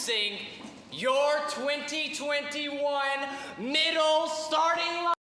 introducing your 2021 middle starting line.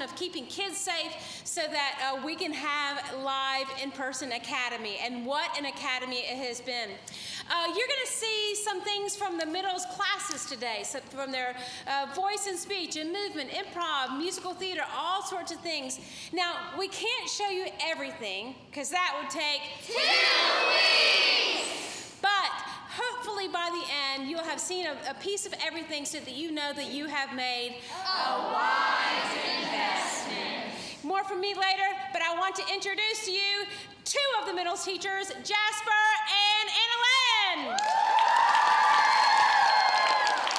Of keeping kids safe so that we can have live in-person academy, and what an academy it has been. You're going to see some things from the middle's classes today, so from their voice and speech and movement, improv, musical theater, all sorts of things. Now, we can't show you everything because that would take 2 weeks. But hopefully by the end, you'll have seen a piece of everything so that you know that you have made a wise investment. More from me later, but I want to introduce to you 2 of the middle teachers, Jasper and Annalyn.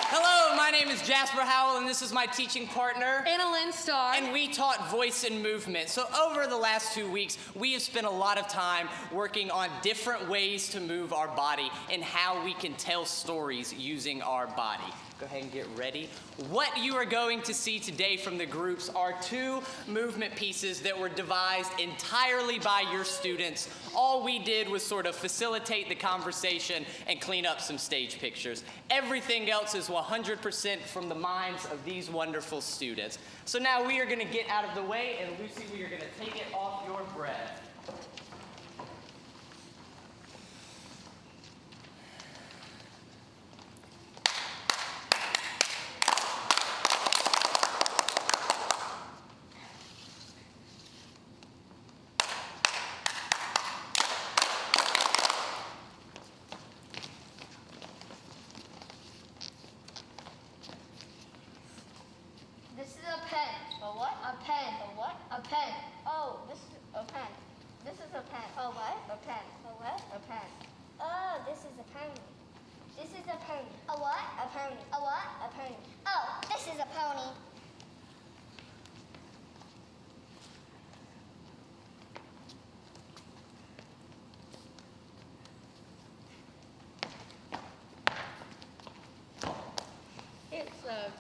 Hello, my name is Jasper Howell, and this is my teaching partner, Annalyn Starr. And we taught voice and movement. So over the last 2 weeks, we have spent a lot of time working on different ways to move our body and how we can tell stories using our body. Go ahead and get ready. What you are going to see today from the groups are 2 movement pieces that were devised entirely by your students. All we did was sort of facilitate the conversation and clean up some stage pictures. Everything else is 100% from the minds of these wonderful students. So now we are going to get out of the way, and Lucy, we are going to take it off your breath.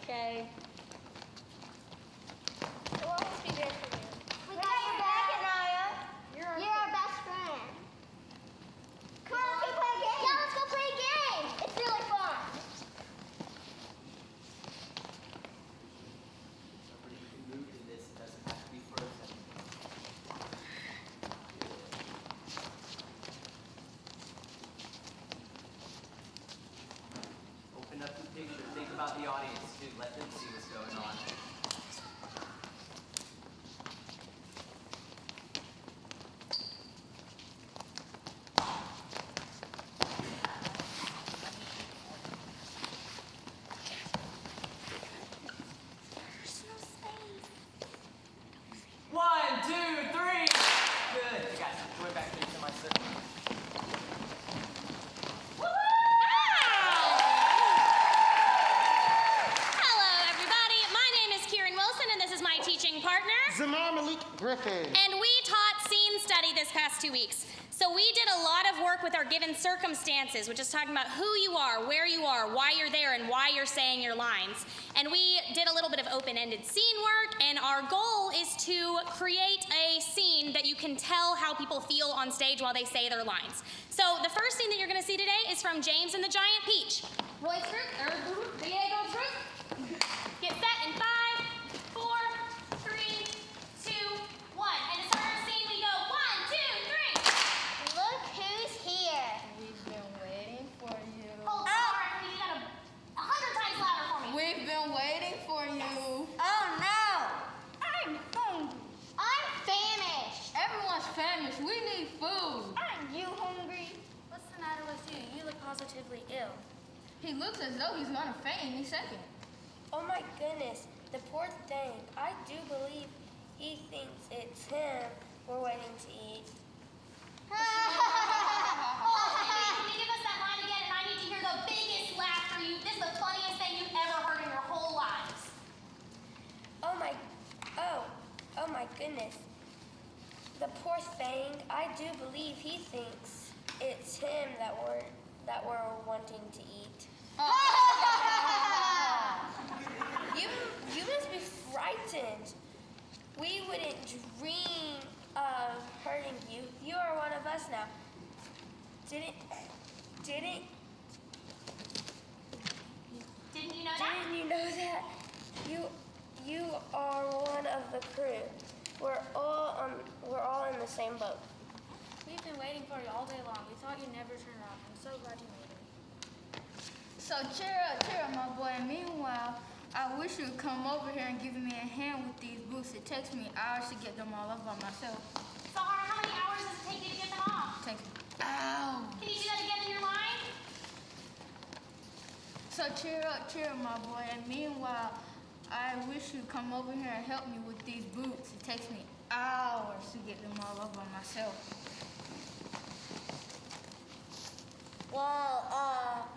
Okay. We'll always be there for you. We got your back, Anaya. You're our best friend. Come on, let's go play a game. Yeah, let's go play a game. It's really fun. Somebody can move in this. It doesn't have to be frozen. Open up the picture. Think about the audience, too. Let them see what's going on. Griffin. And we taught scene study this past 2 weeks. So we did a lot of work with our given circumstances, which is talking about who you are, why you're there, and why you're saying your lines. And we did a little bit of open-ended scene work, and our goal is to create a scene that you can tell how people feel on stage while they say their lines. So the first scene that you're going to see today is from James and the Giant Peach. Royce group, Diego group. Get set in 5, 4, 3, 2, 1. And to start our scene, we go 1, 2, 3. Look who's here. We've been waiting for you. Hold on, can you get 100 times louder for me? We've been waiting for you. Oh no! I'm hungry. I'm famished. Everyone's famished. We need food. Aren't you hungry? What's the matter with you? You look positively ill. He looks as though he's gonna faint any second. Oh my goodness, the poor thing. I do believe he thinks it's him we're waiting to eat. Can you give us that line again? And I need to hear the biggest laughter this is the funniest thing you've ever heard in your whole lives. Oh my goodness. The poor thing. I do believe he thinks it's him that we're wanting to eat. You must be frightened. We wouldn't dream of hurting you. You are one of us now. Didn't Didn't you know that? Didn't you know that? You are one of the crew. We're all in the same boat. We've been waiting for you all day long. We thought you'd never turn up. I'm so glad you made it. So cheer up, my boy. And meanwhile, I wish you'd come over here and give me a hand with these boots. It takes me hours to get them all up by myself. Sahara, how many hours does it take you to get them off? It takes me hours. Can you do that again in your mind? So cheer up, my boy. And meanwhile, I wish you'd come over here and help me with these boots. It takes me hours to get them all up by myself. Well,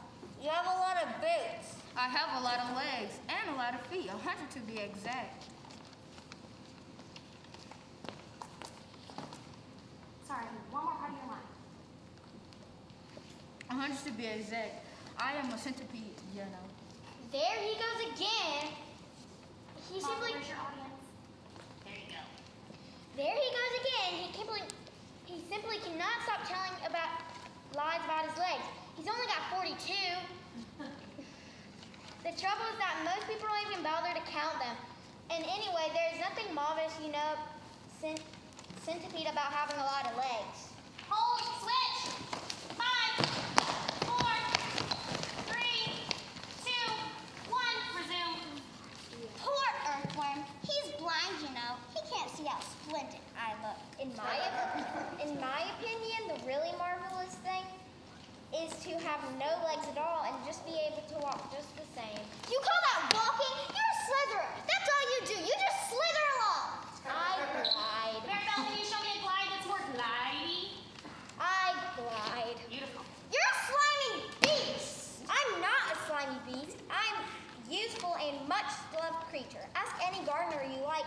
you have a lot of boots. I have a lot of legs and a lot of feet, 100 to be exact. Sorry, one more part of your line. 100 to be exact. I am a centipede, you know. There he goes again. He Mom, simply. where's your audience? There you go. There he goes again. He simply cannot stop telling lies about his legs. He's only got 42. The trouble is that most people don't even bother to count them. And anyway, there's nothing marvelous, centipede about having a lot of legs. Hold, switch. 5, 4, 3, 2, 1. Resume. Poor earthworm. He's blind, He can't see how splendid I look. In my opinion, the really marvelous thing is to have no legs at all and just be able to walk just the same. You call that walking? You're a slitherer. That's all you do. You just slither along. I glide. Maribel, can you show me a glide that's more glidey? I glide. Beautiful. You're a slimy beast. I'm not a slimy beast. I'm useful and much loved creature. Ask any gardener you like.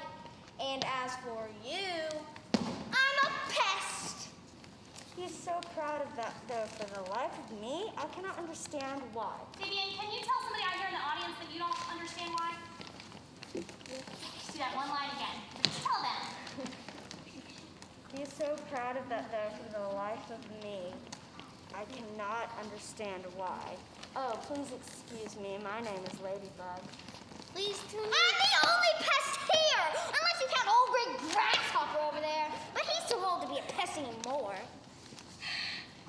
And as for you, I'm a pest. He's so proud of that, though. For the life of me, I cannot understand why. Vivian, can you tell somebody out here in the audience that you don't understand why? Just do that one line again. Just tell them. He's so proud of that, though. For the life of me, I cannot understand why. Oh, please excuse me. My name is Ladybug. Please tune in. I'm the only pest here, unless you count old Big Grasshopper over there. But he's too old to be a pest anymore.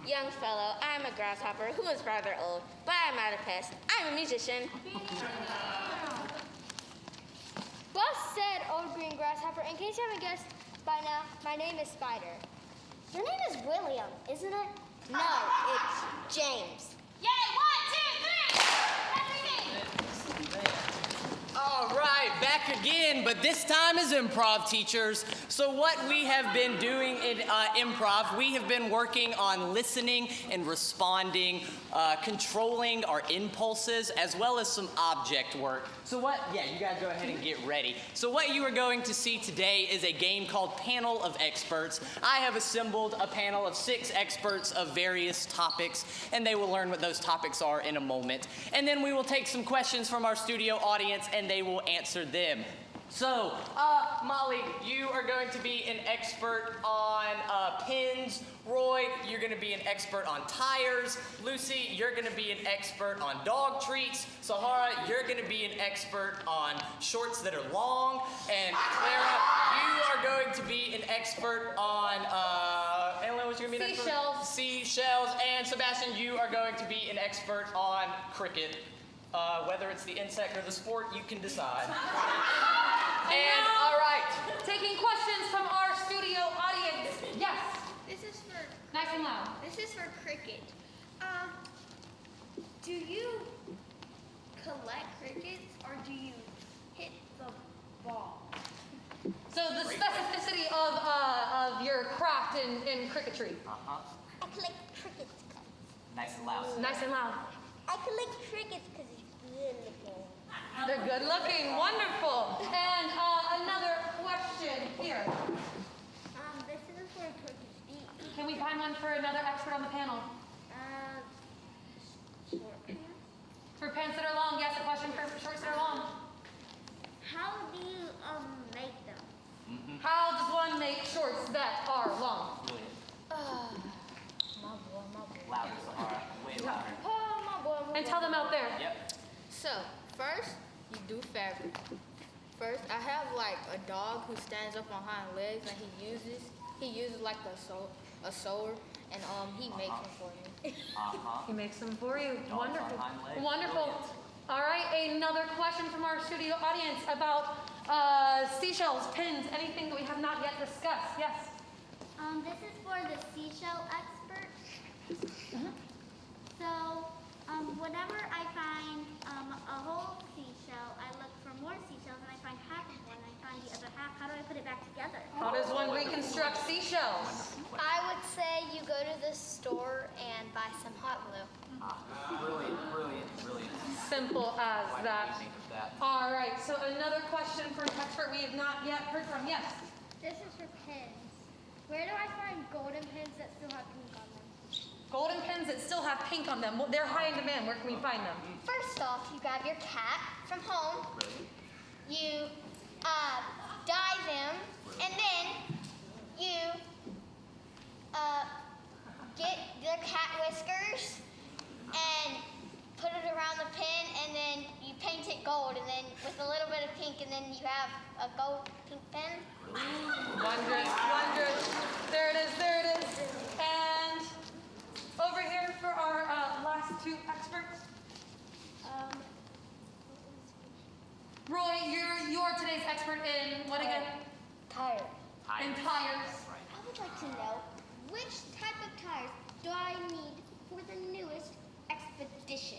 Young fellow, I'm a grasshopper who is rather old, but I'm not a pest. I'm a musician. Well said, old green grasshopper. In case you haven't guessed by now, my name is Spider. Your name is William, isn't it? No, it's James. Yay! 1, 2, 3. Everything. All right, back again, but this time as improv teachers. So what we have been doing in improv, we have been working on listening and responding, controlling our impulses, as well as some object work. So you guys go ahead and get ready. So what you are going to see today is a game called Panel of Experts. I have assembled a panel of 6 experts of various topics, and they will learn what those topics are in a moment. And then we will take some questions from our studio audience, and they will answer them. So, Molly, you are going to be an expert on pins. Roy, you're going to be an expert on tires. Lucy, you're going to be an expert on dog treats. Sahara, you're going to be an expert on shorts that are long. And Clara, you are going to be an expert on, Ellen, what's you going to be an expert? Seashells. Seashells. And Sebastian, you are going to be an expert on cricket. Whether it's the insect or the sport, you can decide. And all right. Taking questions from our studio audience. Yes. This is for Nice and loud. This is for cricket. Do you collect crickets or do you hit the ball? So the specificity of your craft in cricketry. I collect crickets. Nice and loud. Nice and loud. I collect crickets because it's good looking. They're good looking. Wonderful. And another question here. This is for cricket's feet. Can we find one for another expert on the panel? Short pants. For pants that are long, yes, a question for shorts that are long. How do you make them? How does one make shorts that are long? Louder, Sahara. Way louder. Oh, my boy. And tell them out there. Yep. So, first, you do fabric. First, I have like a dog who stands up on hind legs and he uses like a sewer and he makes them for me. He makes them for you. Dogs Wonderful. on hind legs. Wonderful. Brilliant. All right, another question from our studio audience about seashells, pins, anything that we have not yet discussed. Yes. This is for the seashell expert. So, whenever I find a whole seashell, I look for more seashells, and I find half of one, I find the other half. How do I put it back together? How does one reconstruct seashells? I would say you go to the store and buy some hot glue. Brilliant, brilliant, brilliant. Simple as Why did that. you think of that? All right, so another question for an expert we have not yet heard from. Yes. This is for pins. Where do I find golden pins that still have pink on them? Golden pins that still have pink on them. They're high in demand. Where can we find them? First off, you grab your cat from home. You dye them, and then you get the cat whiskers and put it around the pin, and then you paint it gold, and then with a little bit of pink, and then you have a gold pink pin. Wondrous, wondrous. There it is, there it is. And over here for our last 2 experts. Roy, you're today's expert in what again? Tires. In tires. I would like to know which type of tires do I need for the newest expedition?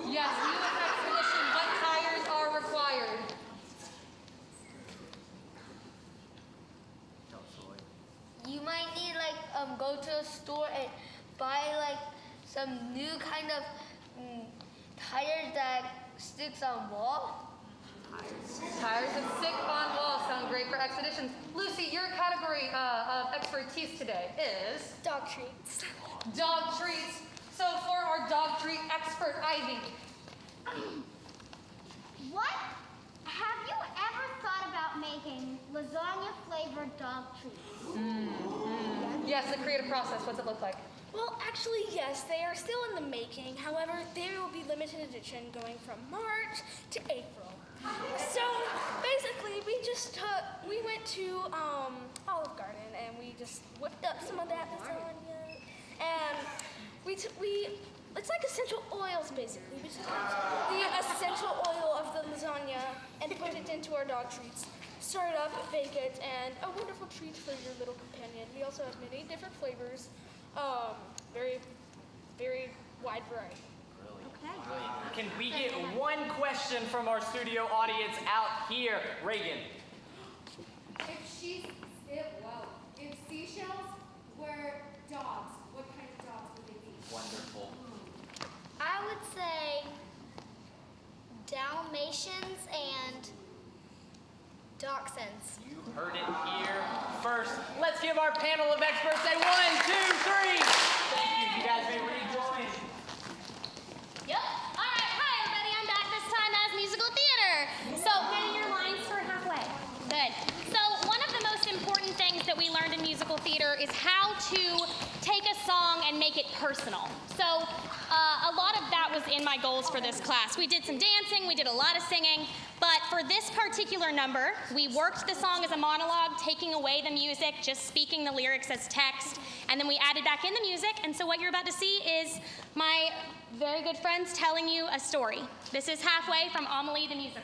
Yes, newest expedition. What tires are required? You might need go to a store and buy some new kind of tires that sticks on wall. Tires that stick on walls sound great for expeditions. Lucy, your category of expertise today is? Dog treats. Dog treats. So for our dog treat expert, Ivy. What? Have you ever thought about making lasagna flavored dog treats? Yes, the creative process. What's it look like? Well, actually, yes, they are still in the making. However, they will be limited edition going from March to April. So basically, we went to Olive Garden and we just whipped up some of that lasagna, and it's like essential oils basically. We took the essential oil of the lasagna and put it into our dog treats. Stir it up, bake it, and a wonderful treat for your little companion. We also have many different flavors, very, very wide variety. Can we get one question from our studio audience out here? Reagan. If seashells were dogs, what kind of dogs would they be? Wonderful. I would say Dalmatians and Dachshunds. You heard it here first. Let's give our panel of experts a 1, 2, 3. Thank you. You guys may rejoin. Yep. All right. Hi, everybody. I'm back this time as musical theater. So getting your lines for halfway. Good. So one of the most important things that we learned in musical theater is how to take a song and make it personal. So a lot of that was in my goals for this class. We did some dancing, we did a lot of singing, but for this particular number, we worked the song as a monologue, taking away the music, just speaking the lyrics as text, and then we added back in the music, and so what you're about to see is my very good friends telling you a story. This is Halfway from Amelie the Musical.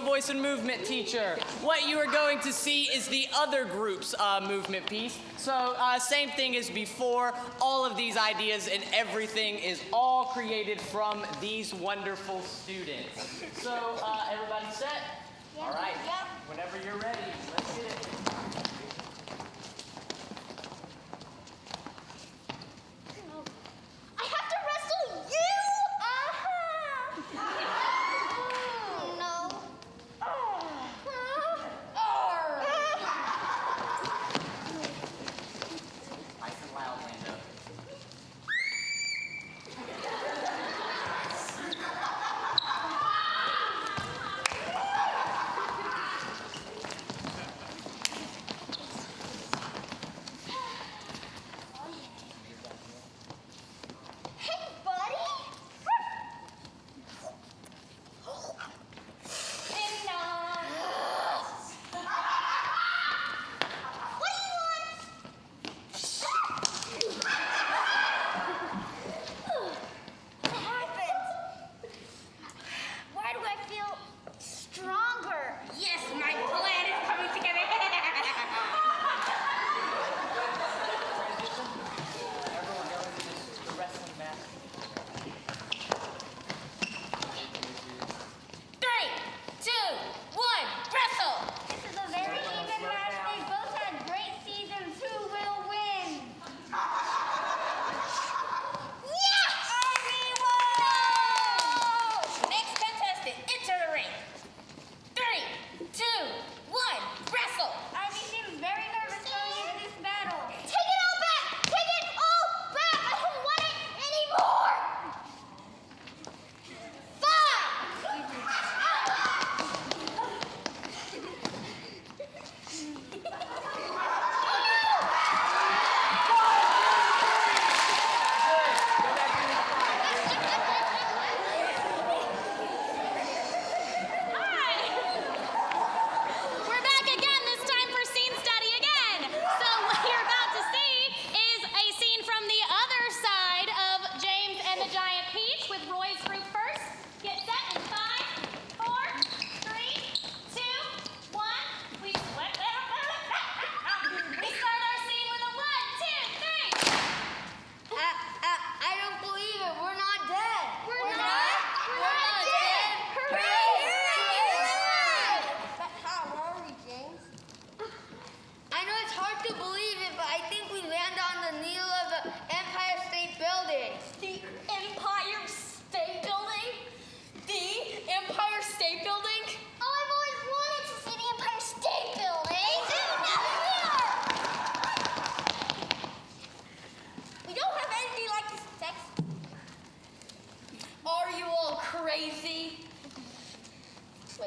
Voice and movement teacher. What you are going to see is the other group's movement piece. So same thing as before. All of these ideas and everything is all created from these wonderful students. So everybody set? Yep. All right. Yep. Whenever you're ready, let's get it. I have to wrestle you?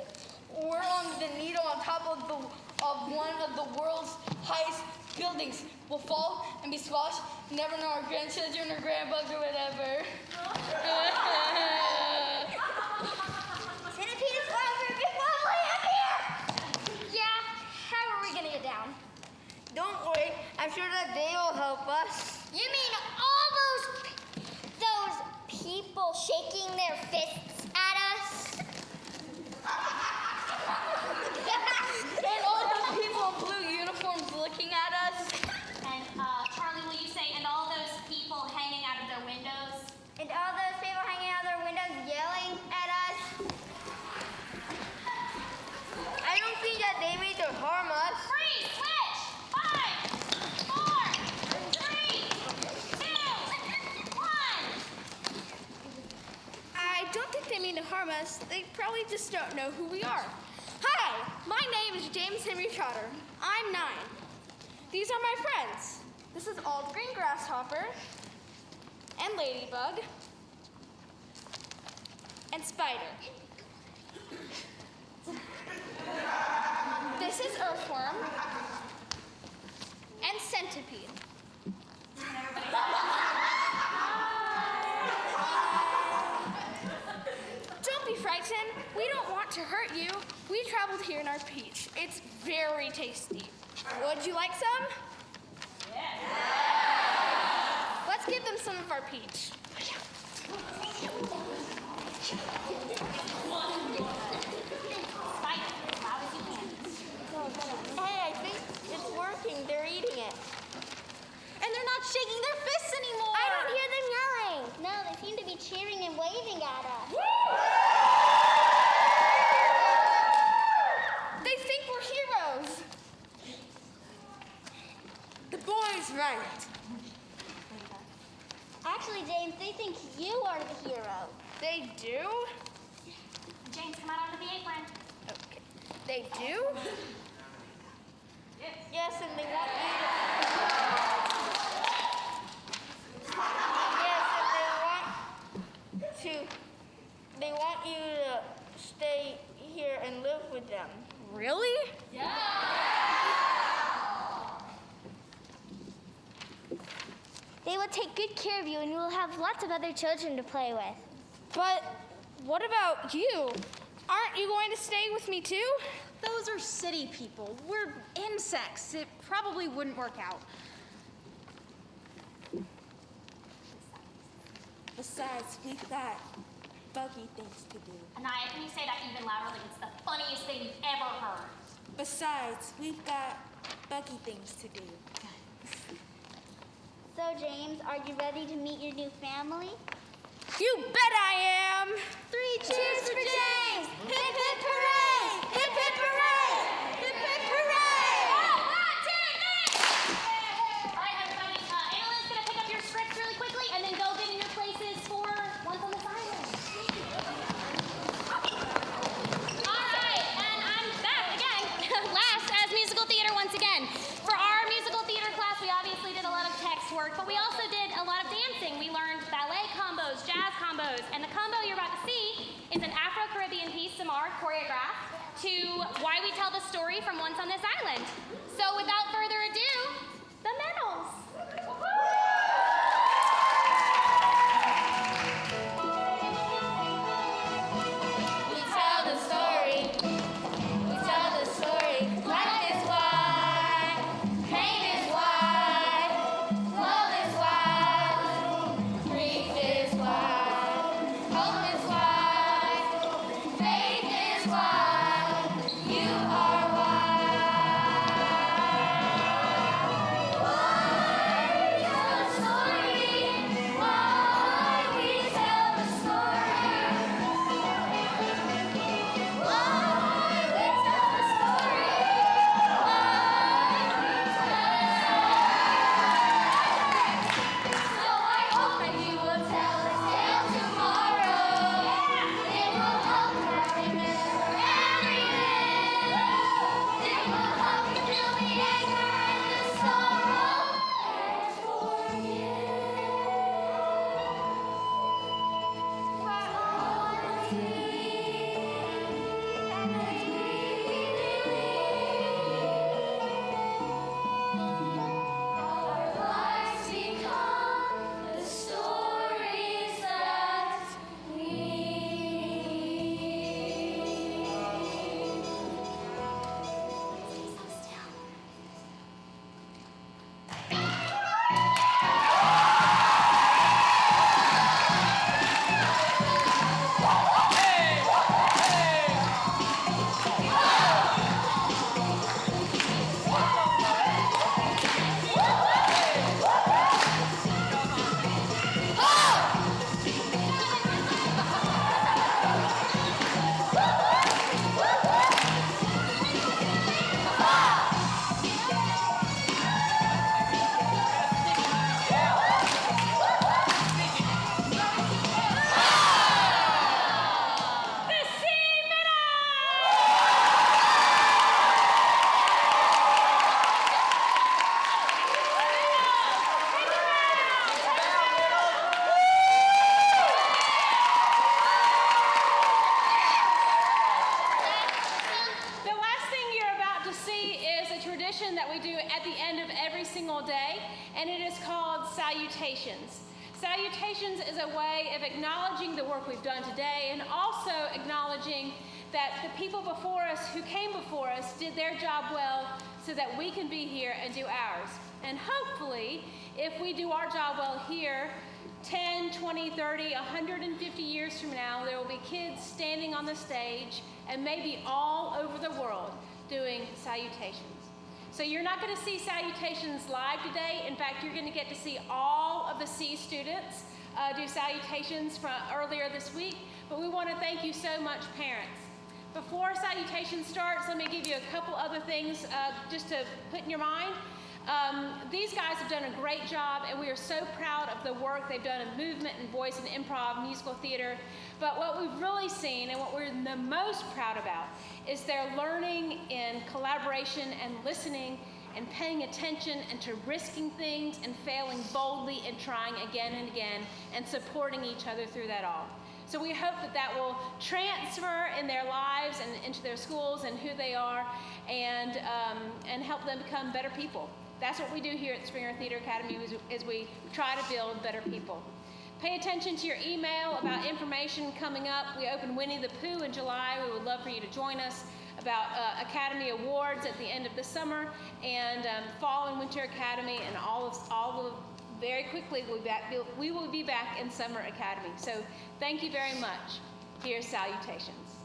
place. We're on the needle on top of one of the world's highest buildings. We'll fall and be squashed. Never know our grandchildren or grandbugs or whatever. Centipede is flying for a big wobbly up here! Yeah, how are we gonna get down? Don't worry, I'm sure that they will help us. You mean all those people shaking their fists at us? And all those people in blue uniforms looking at us. And Charlie, will you say, and all those people hanging out of their windows? And all those people hanging out their windows yelling at us? I don't think that they mean to harm us. Freeze! Switch! 5, 4, 3, 2, 1. I don't think they mean to harm us. They probably just don't know who we are. Hi, my name is James Henry Trotter. I'm 9. These are my friends. This is Old Green Grasshopper, and Ladybug, and Spider. This is Earthworm, and Centipede. Don't be frightened. We don't want to hurt you. We traveled here in our peach. It's very tasty. Would you like some? Yeah. Let's give them some of our peach. Hey, I think it's working. They're eating it. And they're not shaking their fists anymore. I don't hear them yelling. No, they seem to be cheering and waving at us. They think we're heroes. The boy's right. Actually, James, they think you are the hero. They do? James, come out onto the apron. Okay. They do? Yes, and they want you they want you to stay here and live with them. Really? They will take good care of you, and you will have lots of other children to play with. But what about you? Aren't you going to stay with me too? Those are city people. We're insects. It probably wouldn't work out. Besides, we've got buggy things to do. Anaya, can you say that even louder? Like it's the funniest thing you've ever heard. Besides, we've got buggy things to do. So, James, are you ready to meet your new family? You bet I am! 3 cheers for James! Hip hip hooray! Hip hip hooray! Hip hip hooray! Oh, 1, 2, 3! All right, everybody. Annalyn's going to pick up your scripts really quickly and then go get in your places for Once on This Island. All right, and I'm back again. Last as musical theater once again. For our musical theater class, we obviously did a lot of text work, but we also did a lot of dancing. We learned ballet combos, jazz combos, and the combo you're about to see is an Afro-Caribbean piece, Samar, choreographed to Why We Tell the Story from Once on This Island. So without further ado, the medals. We tell the story. We tell the story. Life is wide. Pain is wide. Love is wide. Grief is wide. Hope is wide. Faith is wide. You are wide. tradition that we do at the end of every single day, and it is called Salutations. Salutations is a way of acknowledging the work we've done today and also acknowledging that the people before us who came before us did their job well so that we can be here and do ours. And hopefully, if we do our job well here, 10, 20, 30, 150 years from now, there will be kids standing on the stage and maybe all over the world doing salutations. So you're not going to see salutations live today. In fact, you're going to get to see all of the C students do salutations from earlier this week. But we want to thank you so much, parents. Before salutation starts, let me give you a couple other things just to put in your mind. These guys have done a great job, and we are so proud of the work they've done in movement and voice and improv, musical theater. But what we've really seen and what we're the most proud about is their learning in collaboration and listening and paying attention and to risking things and failing boldly and trying again and again and supporting each other through that all. So we hope that that will transfer in their lives and into their schools and who they are and help them become better people. That's what we do here at Springer Theater Academy is we try to build better people. Pay attention to your email about information coming up. We open Winnie the Pooh in July. We would love for you to join us about Academy Awards at the end of the summer and Fall and Winter Academy and all of very quickly we will be back in Summer Academy. So thank you very much. Here's Salutations.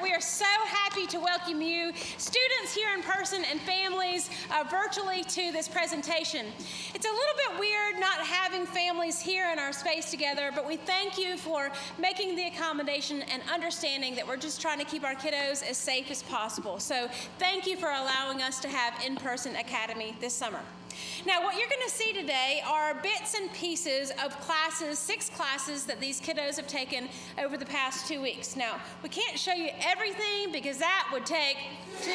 we are so happy to welcome you, students here in person and families virtually, to this presentation. It's a little bit weird not having families here in our space together, but we thank you for making the accommodation and understanding that we're just trying to keep our kiddos as safe as possible. So thank you for allowing us to have in-person academy this summer. Now, what you're going to see today are bits and pieces of classes, 6 classes that these kiddos have taken over the past 2 weeks. Now, we can't show you everything because that would take 2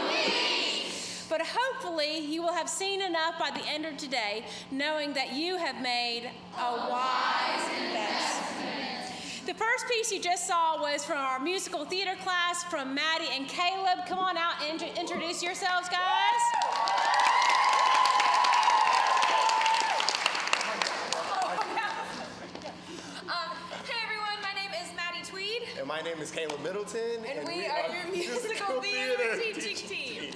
weeks. But hopefully, you will have seen enough by the end of today, knowing that you have made a wise investment. The first piece you just saw was from our musical theater class from Maddie and Caleb. Come on out and introduce yourselves, guys. And my name is Caleb Middleton. And we are your musical theater teaching team.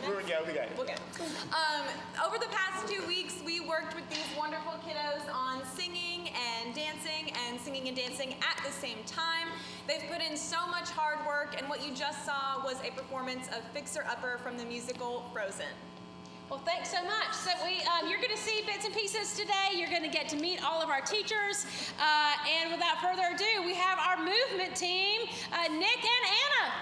We'll get it. Over the past 2 weeks, we worked with these wonderful kiddos on singing and dancing at the same time. They've put in so much hard work, and what you just saw was a performance of Fixer Upper from the musical Frozen. Well, thanks so much. So you're going to see bits and pieces today. You're going to get to meet all of our teachers. And without further ado, we have our movement team, Nick and Anna.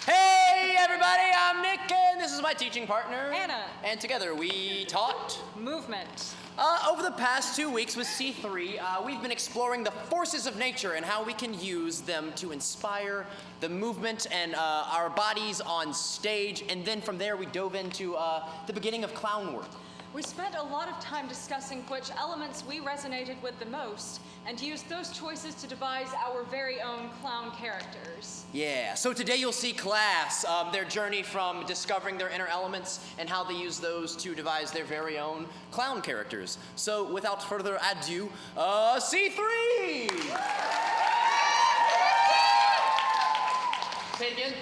Hey, everybody, I'm Nick, and this is my teaching partner, Anna. And together we taught Movement. Over the past 2 weeks with C3, we've been exploring the forces of nature and how we can use them to inspire the movement and our bodies on stage. And then from there, we dove into the beginning of clown work. We spent a lot of time discussing which elements we resonated with the most and used those choices to devise our very own clown characters. Yeah, so today you'll see class, their journey from discovering their inner elements and how they use those to devise their very own clown characters. So without further ado, C3! Say it again.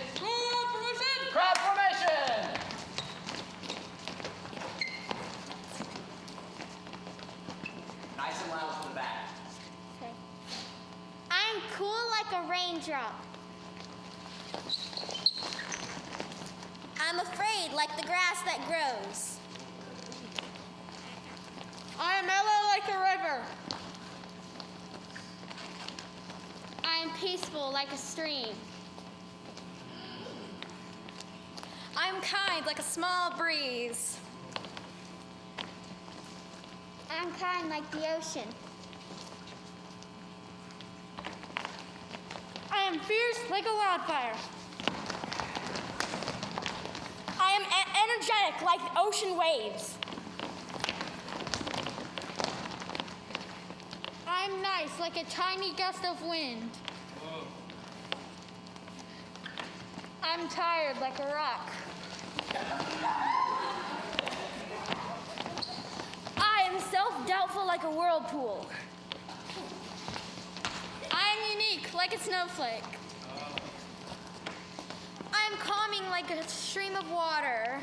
Crab formation! Nice and loud from the back. Okay. I'm cool like a raindrop. I'm afraid like the grass that grows. I am mellow like a river. I am peaceful like a stream. I'm kind like a small breeze. I'm kind like the ocean. I am fierce like a wildfire. I am energetic like ocean waves. I'm nice like a tiny gust of wind. I'm tired like a rock. I am self-doubtful like a whirlpool. I am unique like a snowflake. I am calming like a stream of water.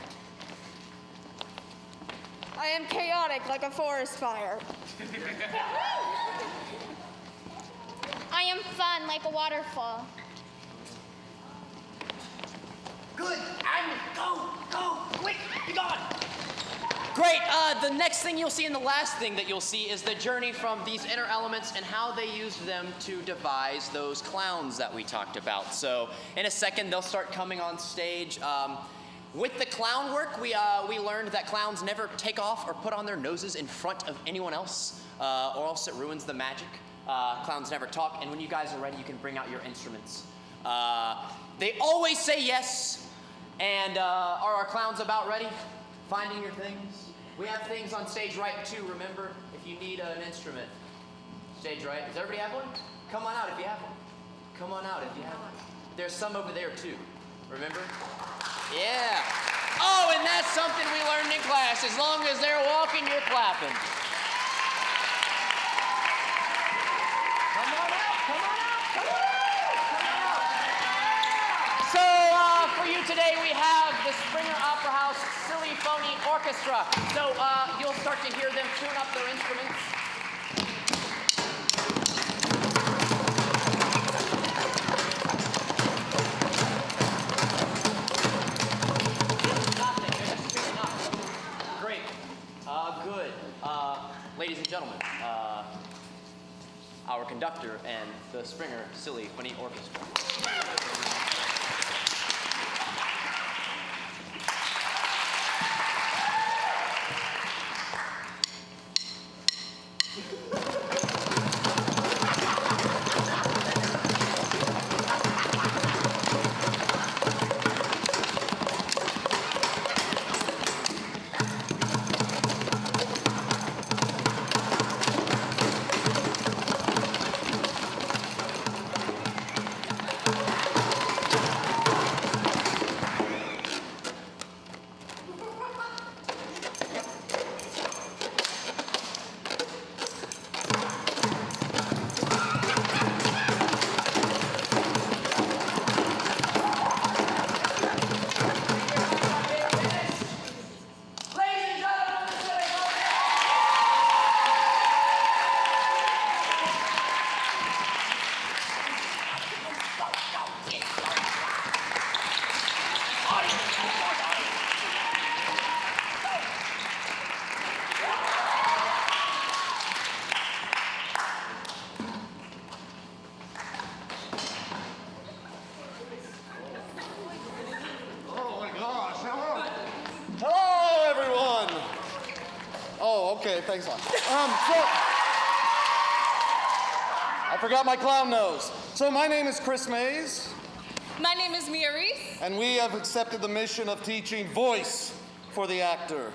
I am chaotic like a forest fire. I am fun like a waterfall. Good, and go, quick, be gone. Great, the next thing you'll see and the last thing that you'll see is the journey from these inner elements and how they used them to devise those clowns that we talked about. So in a second, they'll start coming on stage. With the clown work, we learned that clowns never take off or put on their noses in front of anyone else, or else it ruins the magic. Clowns never talk, and when you guys are ready, you can bring out your instruments. They always say yes. And are our clowns about ready? Finding your things? We have things on stage right too, remember? If you need an instrument. Stage right. Does everybody have one? Come on out if you have one. Come on out if you have one. There's some over there too. Remember? Yeah. Oh, and that's something we learned in class. As long as they're walking, you're clapping. Come on out, come on out, come on out, come on out. So, for you today we have the Springer Opera House Silly Phony Orchestra. So you'll start to hear them tune up their instruments. Great. Good. Ladies and gentlemen, our conductor and the Springer Silly Phony Orchestra. Okay, thanks a lot. I forgot my clown nose. So my name is Chris Mays. My name is Mia Reese. And we have accepted the mission of teaching voice for the actor.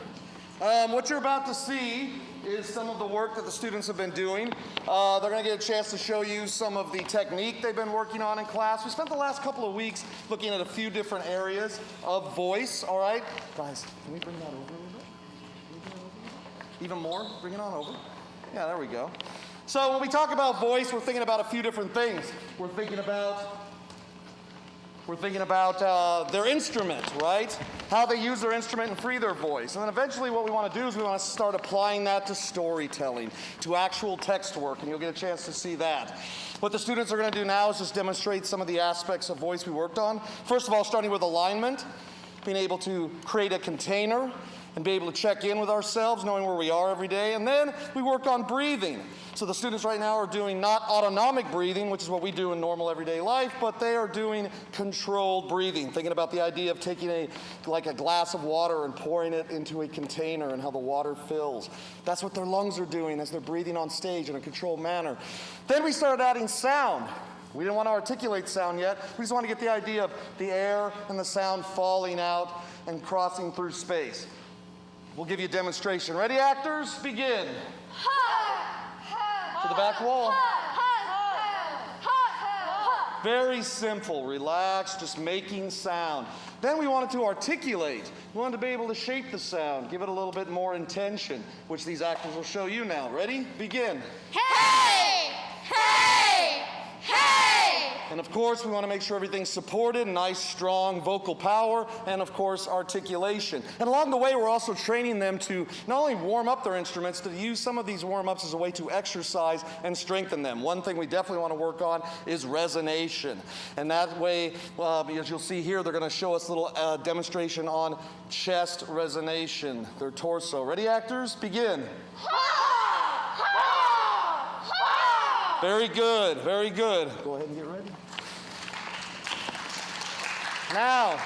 What you're about to see is some of the work that the students have been doing. They're going to get a chance to show you some of the technique they've been working on in class. We spent the last couple of weeks looking at a few different areas of voice, all right? Guys, can we bring that over a little bit? Even more? Bring it on over. Yeah, there we go. So when we talk about voice, we're thinking about a few different things. We're thinking about their instrument, right? How they use their instrument and free their voice. And then eventually what we want to do is we want to start applying that to storytelling, to actual text work, and you'll get a chance to see that. What the students are going to do now is just demonstrate some of the aspects of voice we worked on. First of all, starting with alignment, being able to create a container and be able to check in with ourselves, knowing where we are every day. And then we work on breathing. So the students right now are doing not autonomic breathing, which is what we do in normal everyday life, but they are doing controlled breathing, thinking about the idea of taking a glass of water and pouring it into a container and how the water fills. That's what their lungs are doing as they're breathing on stage in a controlled manner. Then we started adding sound. We didn't want to articulate sound yet. We just want to get the idea of the air and the sound falling out and crossing through space. We'll give you a demonstration. Ready, actors? Begin. To the back wall. Very simple. Relax, just making sound. Then we wanted to articulate. We wanted to be able to shape the sound, give it a little bit more intention, which these actors will show you now. Ready? Begin. Hey! Hey! Hey! And of course, we want to make sure everything's supported, nice, strong vocal power, and of course, articulation. And along the way, we're also training them to not only warm up their instruments, to use some of these warm-ups as a way to exercise and strengthen them. One thing we definitely want to work on is resonation. And that way, as you'll see here, they're going to show us a little demonstration on chest resonation, their torso. Ready, actors? Begin. Very good, very good. Go ahead and get ready. Now,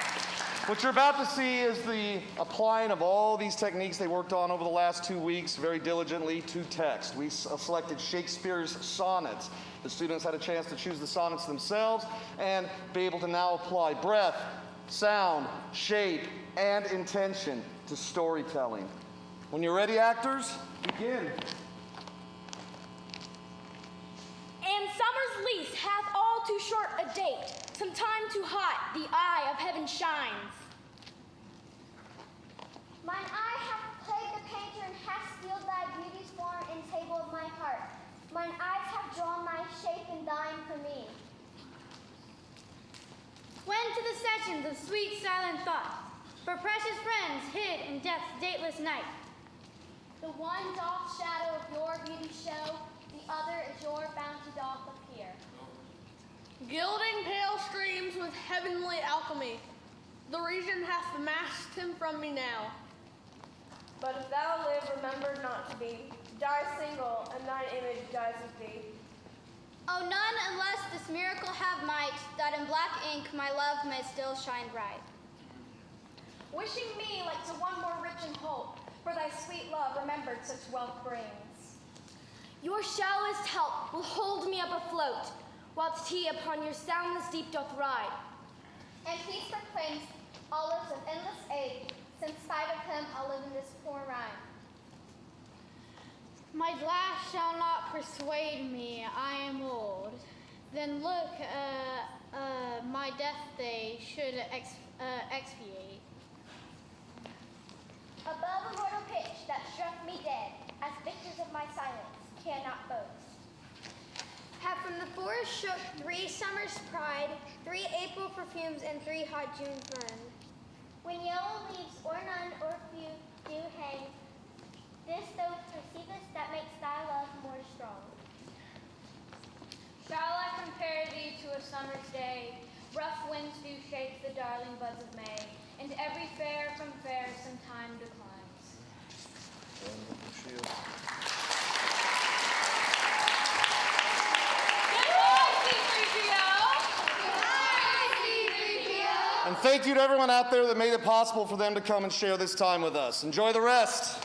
what you're about to see is the applying of all these techniques they worked on over the last 2 weeks very diligently to text. We selected Shakespeare's sonnets. The students had a chance to choose the sonnets themselves and be able to now apply breath, sound, shape, and intention to storytelling. When you're ready, actors, begin. And summer's lease hath all too short a date. Some time too hot, the eye of heaven shines. Mine eye hath played the painter and hath sealed thy beauty's form in table of my heart. Mine eyes have drawn thy shape in thine for me. When to the sessions of sweet silent thoughts, for precious friends hid in death's dateless night. The one doth shadow of your beauty show, the other is your bounty doth appear. Gilding pale streams with heavenly alchemy, the region hath masked him from me now. But if thou live, remember not to be, die single, and thine image dies with thee. Oh, none unless this miracle have might, that in black ink my love may still shine bright. Wishing me like to one more rich in hope, for thy sweet love remembered such wealth brings. Your shallowest help will hold me up afloat, whilst he upon your soundless deep doth ride. And peace proclaims olives of endless aid, since spite of him I'll live in this poor rhyme. My glass shall not persuade me I am old. Then look, my death they should expiate. Above a mortal pitch that struck me dead, as victors of my silence cannot boast. Have from the forest shook 3 summers' pride, 3 April perfumes, and 3 hot Junes burn. When yellow leaves or none or few do hang, this thou perceivest that makes thy love more strong. Shall I compare thee to a summer's day? Rough winds do shake the darling buds of May, and every fair from fair some time declines. And thank you to everyone out there that made it possible for them to come and share this time with us. Enjoy the rest.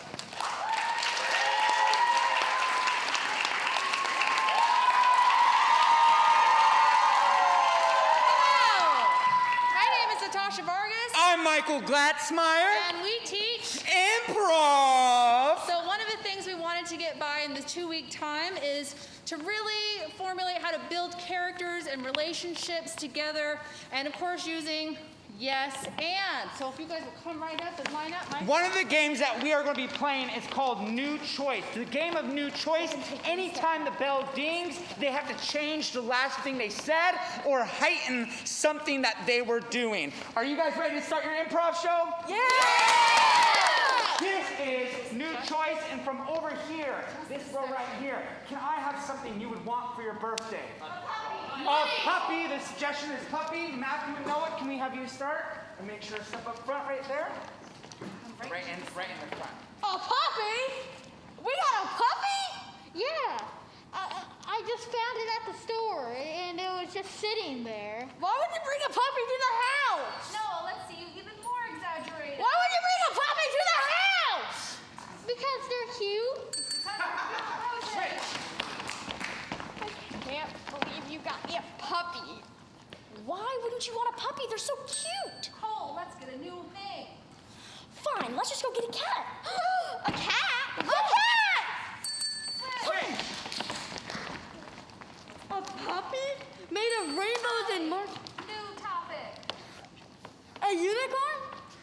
I'm Michael Glatzmeyer. And we teach Improv. So one of the things we wanted to get by in the 2-week time is to really formulate how to build characters and relationships together, and of course using yes and. So if you guys will come right up and line up. One of the games that we are going to be playing is called New Choice. The game of New Choice, anytime the bell dings, they have to change the last thing they said or heighten something that they were doing. Are you guys ready to start your improv show? Yeah! This is New Choice, and from over here, this row right here, can I have something you would want for your birthday? A puppy. The suggestion is puppy. Matthew and Noah, can we have you start? And make sure to step up front right there. Right in the front. A puppy? We got a puppy? Yeah. I just found it at the store, and it was just sitting there. Why would you bring a puppy to the house? No, let's see you even more exaggerated. Why would you bring a puppy to the house? Because they're cute. I can't believe you got me a puppy. Why wouldn't you want a puppy? They're so cute. Cole, let's get a new thing. Fine, let's just go get a cat. A cat? A cat! A puppy made of rainbows and New topic. a unicorn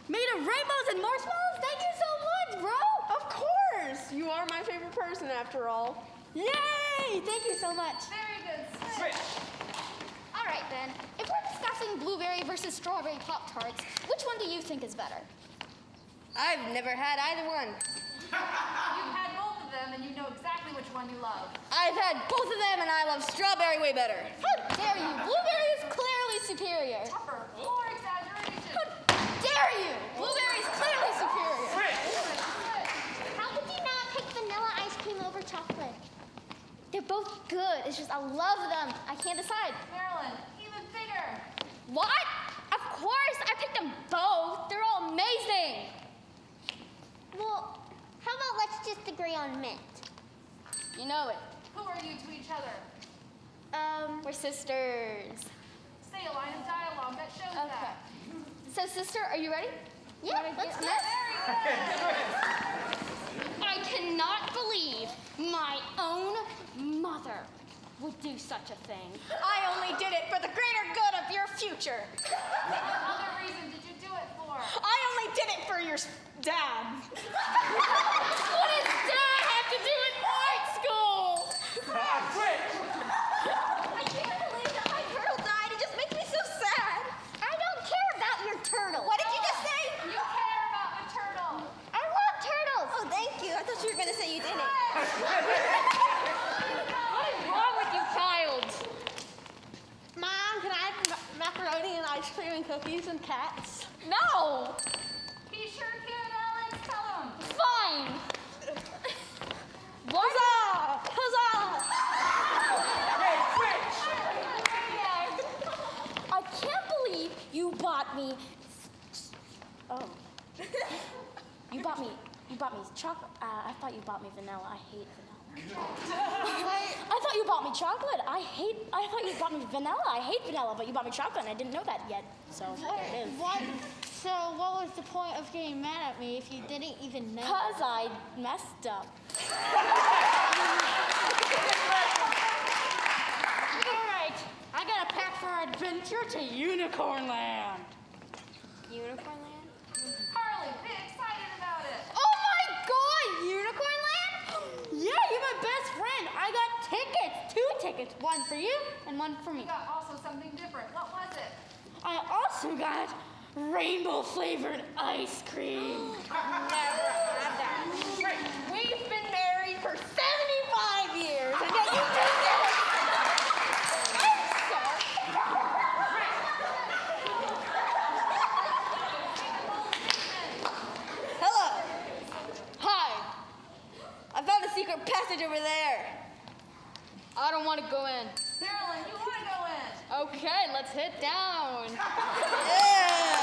made of rainbows and marshmallows? Thank you so much, bro. Of course! You are my favorite person after all. Yay! Thank you so much. Very good. Switch. All right then, if we're discussing blueberry versus strawberry Pop-Tarts, which one do you think is better? I've never had either one. You've had both of them, and you know exactly which one you love. I've had both of them, and I love strawberry way better. How dare you? Blueberry is clearly superior. Tupper, more exaggeration. How dare you? Blueberry is clearly superior. How could you not pick vanilla ice cream over chocolate? They're both good. It's just I love them. I can't decide. Marilyn, even bigger. What? Of course, I picked them both. They're all amazing. Well, how about let's just agree on mint? You know it. Who are you to each other? We're sisters. Say a line of dialogue that shows that. So, sister, are you ready? Yeah, let's do it. I cannot believe my own mother would do such a thing. I only did it for the greater good of your future. What other reason did you do it for? I only did it for your dad. What does dad have to do with art school? I can't believe that my turtle died. It just makes me so sad. I cookies and cats? No! He sure can, Alex. Tell him. Fine! What? Huzzah! Huzzah! I can't believe you bought me. Oh. You bought me chocolate. I thought you bought me vanilla. I hate vanilla. I thought you bought me chocolate. I thought you bought me vanilla. I hate vanilla, but you bought me chocolate and I didn't know that yet. So there it is. What? So what was the point of getting mad at me if you didn't even know? Because I messed up. All right, I got a pack for adventure to Unicorn Land. Unicorn Land? Harley, be excited about it. Oh my God, Unicorn Land? Yeah, you're my best friend. I got tickets, 2 tickets, one for you and one for me. You got also something different. What was it? I also got rainbow flavored ice cream. Never had that. We've been married for 75 years, and yet you did this! I'm sorry. Hello. Hi. I found a secret passage over there. I don't want to go in. Marilyn, you want to go in? Okay, let's hit down. Yeah.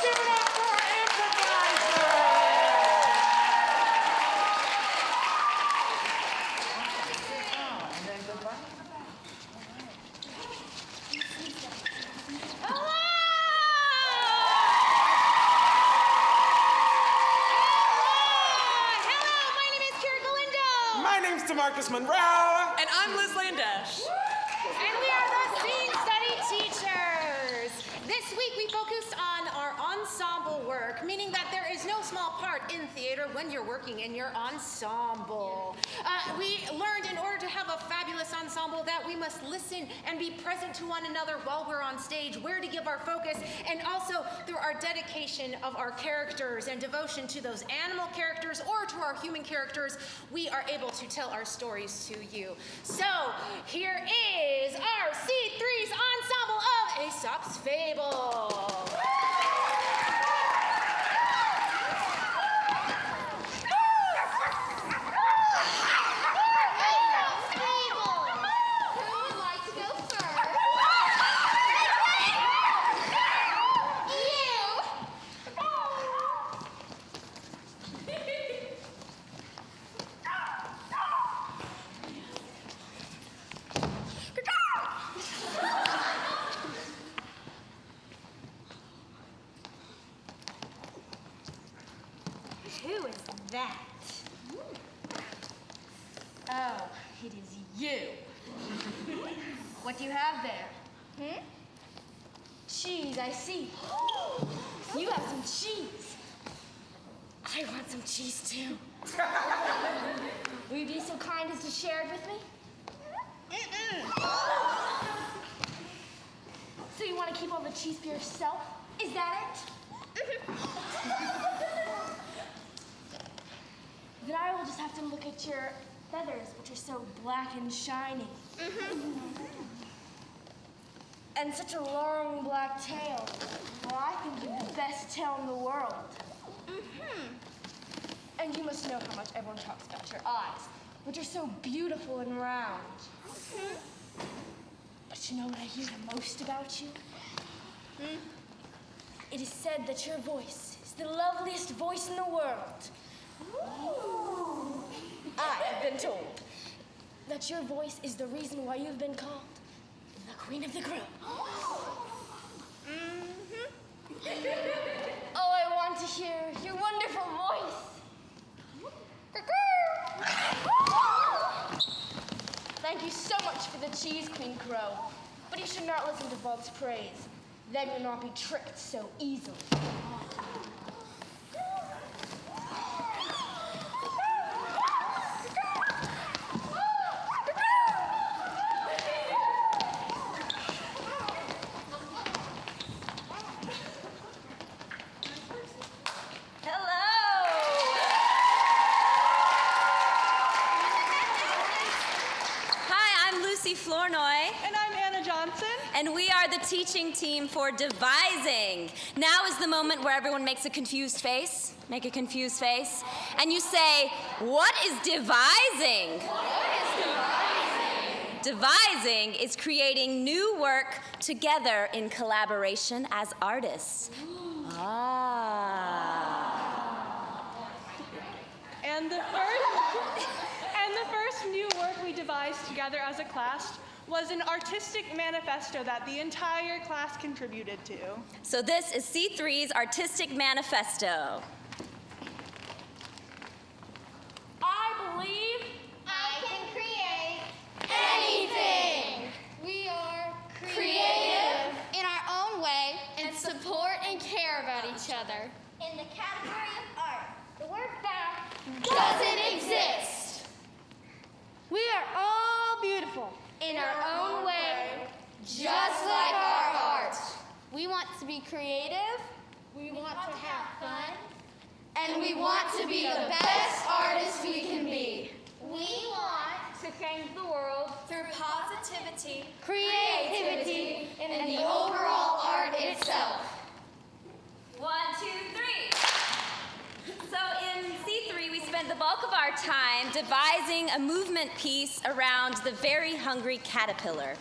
Give it up for our improviser! My name's DeMarcus Monroe. And I'm Liz Landesh. And we are the Scene Study teachers. This week we focused on our ensemble work, meaning that there is no small part in theater when you're working in your ensemble. We learned in order to have a fabulous ensemble that we must listen and be present to one another while we're on stage, where to give our focus, and also through our dedication of our characters and devotion to those animal characters or to our human characters, we are able to tell our stories to you. So here is our C3's ensemble of Aesop's Fable. Who is that? Oh, it is you. What do you have there? Cheese, I see. You have some cheese. I want some cheese too. Will you be so kind as to share it with me? So you want to keep all the cheese for yourself? Is that it? Then I will just have to look at your feathers, which are so black and shiny. And such a long black tail. Well, I think you're the best tail in the world. And you must know how much everyone talks about your eyes, which are so beautiful and round. But you know what I hear the most about you? It is said that your voice is the loveliest voice in the world. I have been told that your voice is the reason why you've been called the Queen of the Grove. Oh, I want to hear your wonderful voice. Thank you so much for the cheese, Queen Crow. But you should not listen to false praise. Then you'll not be tricked so easily. Flournoy. And I'm Anna Johnson. And we are the teaching team for Devising. Now is the moment where everyone makes a confused face. Make a confused face. And you say, what is devising? Devising is creating new work together in collaboration as artists. And the first new work we devised together as a class was an artistic manifesto that the entire class contributed to. So this is C3's Artistic Manifesto. I believe I can create anything. We are Creative in our own way and support and care about each other. in the category of art. The word that Doesn't exist. We are all beautiful in our own way, just like our art. We want to be creative. we want to have fun. And we want to be the best artists we can be. We want To change the world Through positivity. creativity and the overall art itself. 1, 2, 3. So in C3, we spent the bulk of our time devising a movement piece around the very hungry caterpillar.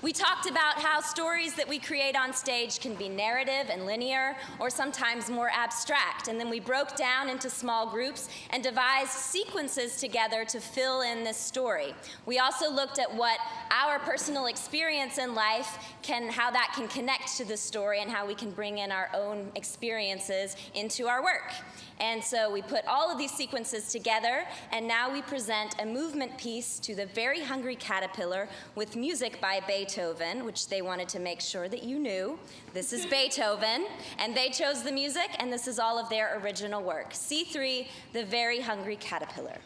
We talked about how stories that we create on stage can be narrative and linear, or sometimes more abstract, and then we broke down into small groups and devised sequences together to fill in this story. We also looked at what our personal experience in life how that can connect to the story and how we can bring in our own experiences into our work. And so we put all of these sequences together, and now we present a movement piece to the very hungry caterpillar with music by Beethoven, which they wanted to make sure that you knew. This is Beethoven, and they chose the music, and this is all of their original work. C3, The Very Hungry Caterpillar.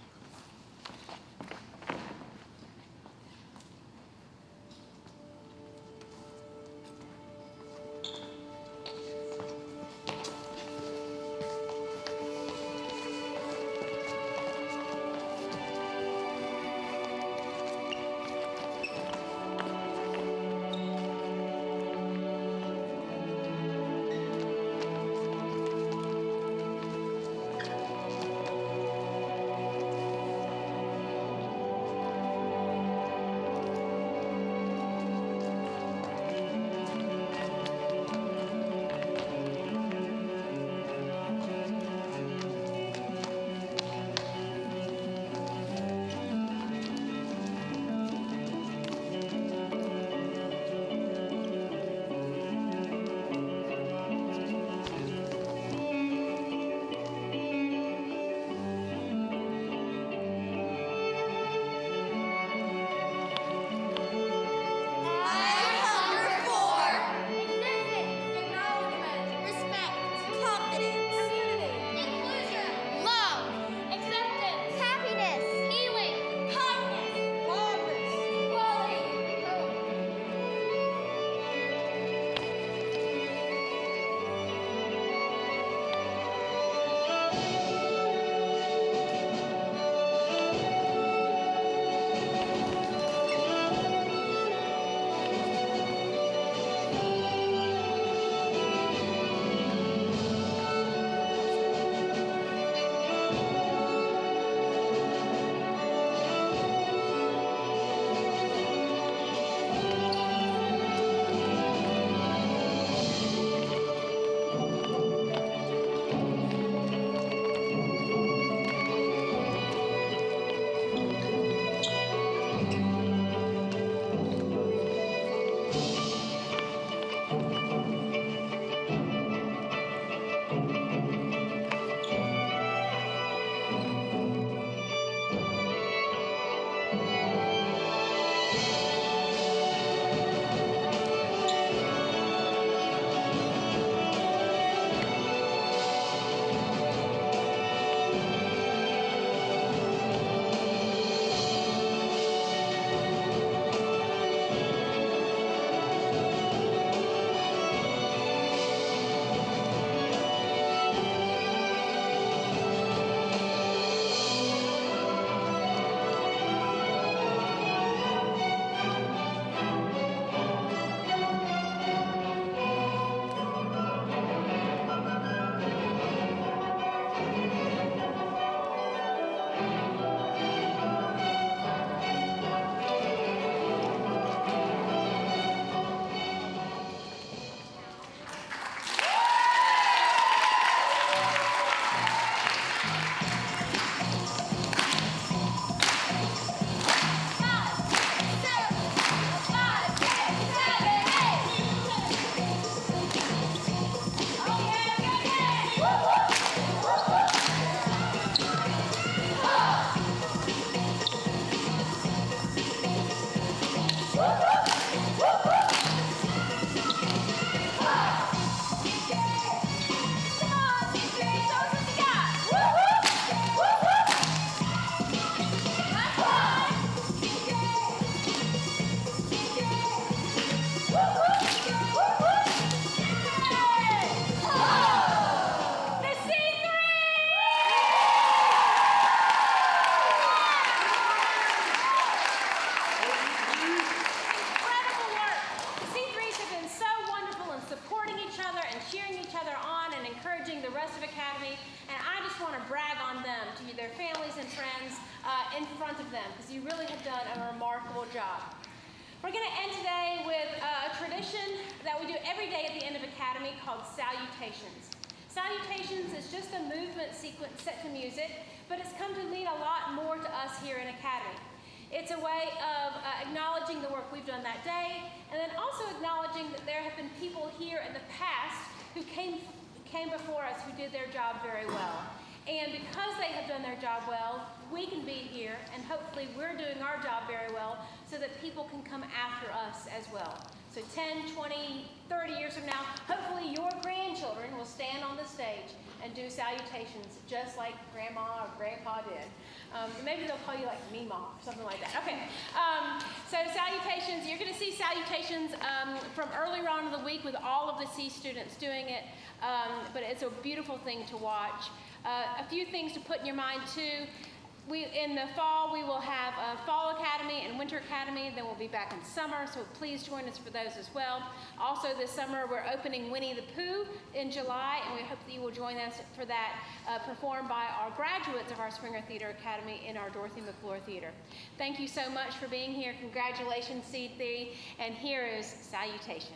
wonderful job. We're going to end today with a tradition that we do every day at the end of Academy called Salutations. Salutations is just a movement sequence set to music, but it's come to mean a lot more to us here in Academy. It's a way of acknowledging the work we've done that day, and then also acknowledging that there have been people here in the past who came before us who did their job very well. And because they have done their job well, we can be here, and hopefully we're doing our job very well so that people can come after us as well. So 10, 20, 30 years from now, hopefully your grandchildren will stand on the stage and do salutations just like Grandma or Grandpa did. Maybe they'll call you like Meemaw or something like that. Okay, so salutations, you're going to see salutations from earlier on in the week with all of the C students doing it, but it's a beautiful thing to watch. A few things to put in your mind too. In the fall, we will have a Fall Academy and Winter Academy. Then we'll be back in summer, so please join us for those as well. Also this summer, we're opening Winnie the Pooh in July, and we hope that you will join us for that, performed by our graduates of our Springer Theater Academy in our Dorothy McClure Theater. Thank you so much for being here. Congratulations, C3, and here is Salutations.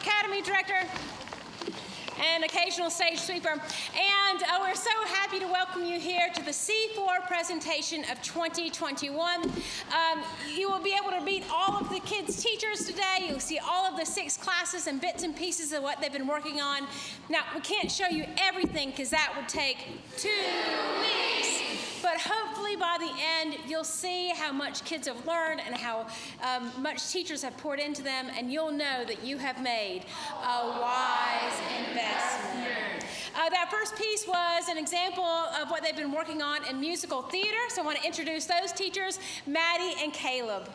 Academy Director and occasional stage sweeper. And we're so happy to welcome you here to the C4 presentation of 2021. You will be able to meet all of the kids' teachers today. You'll see all of the 6 classes and bits and pieces of what they've been working on. Now, we can't show you everything because that would take 2 weeks. But hopefully by the end, you'll see how much kids have learned and how much teachers have poured into them, and you'll know that you have made a wise investment. That first piece was an example of what they've been working on in musical theater, so I want to introduce those teachers, Maddie and Caleb.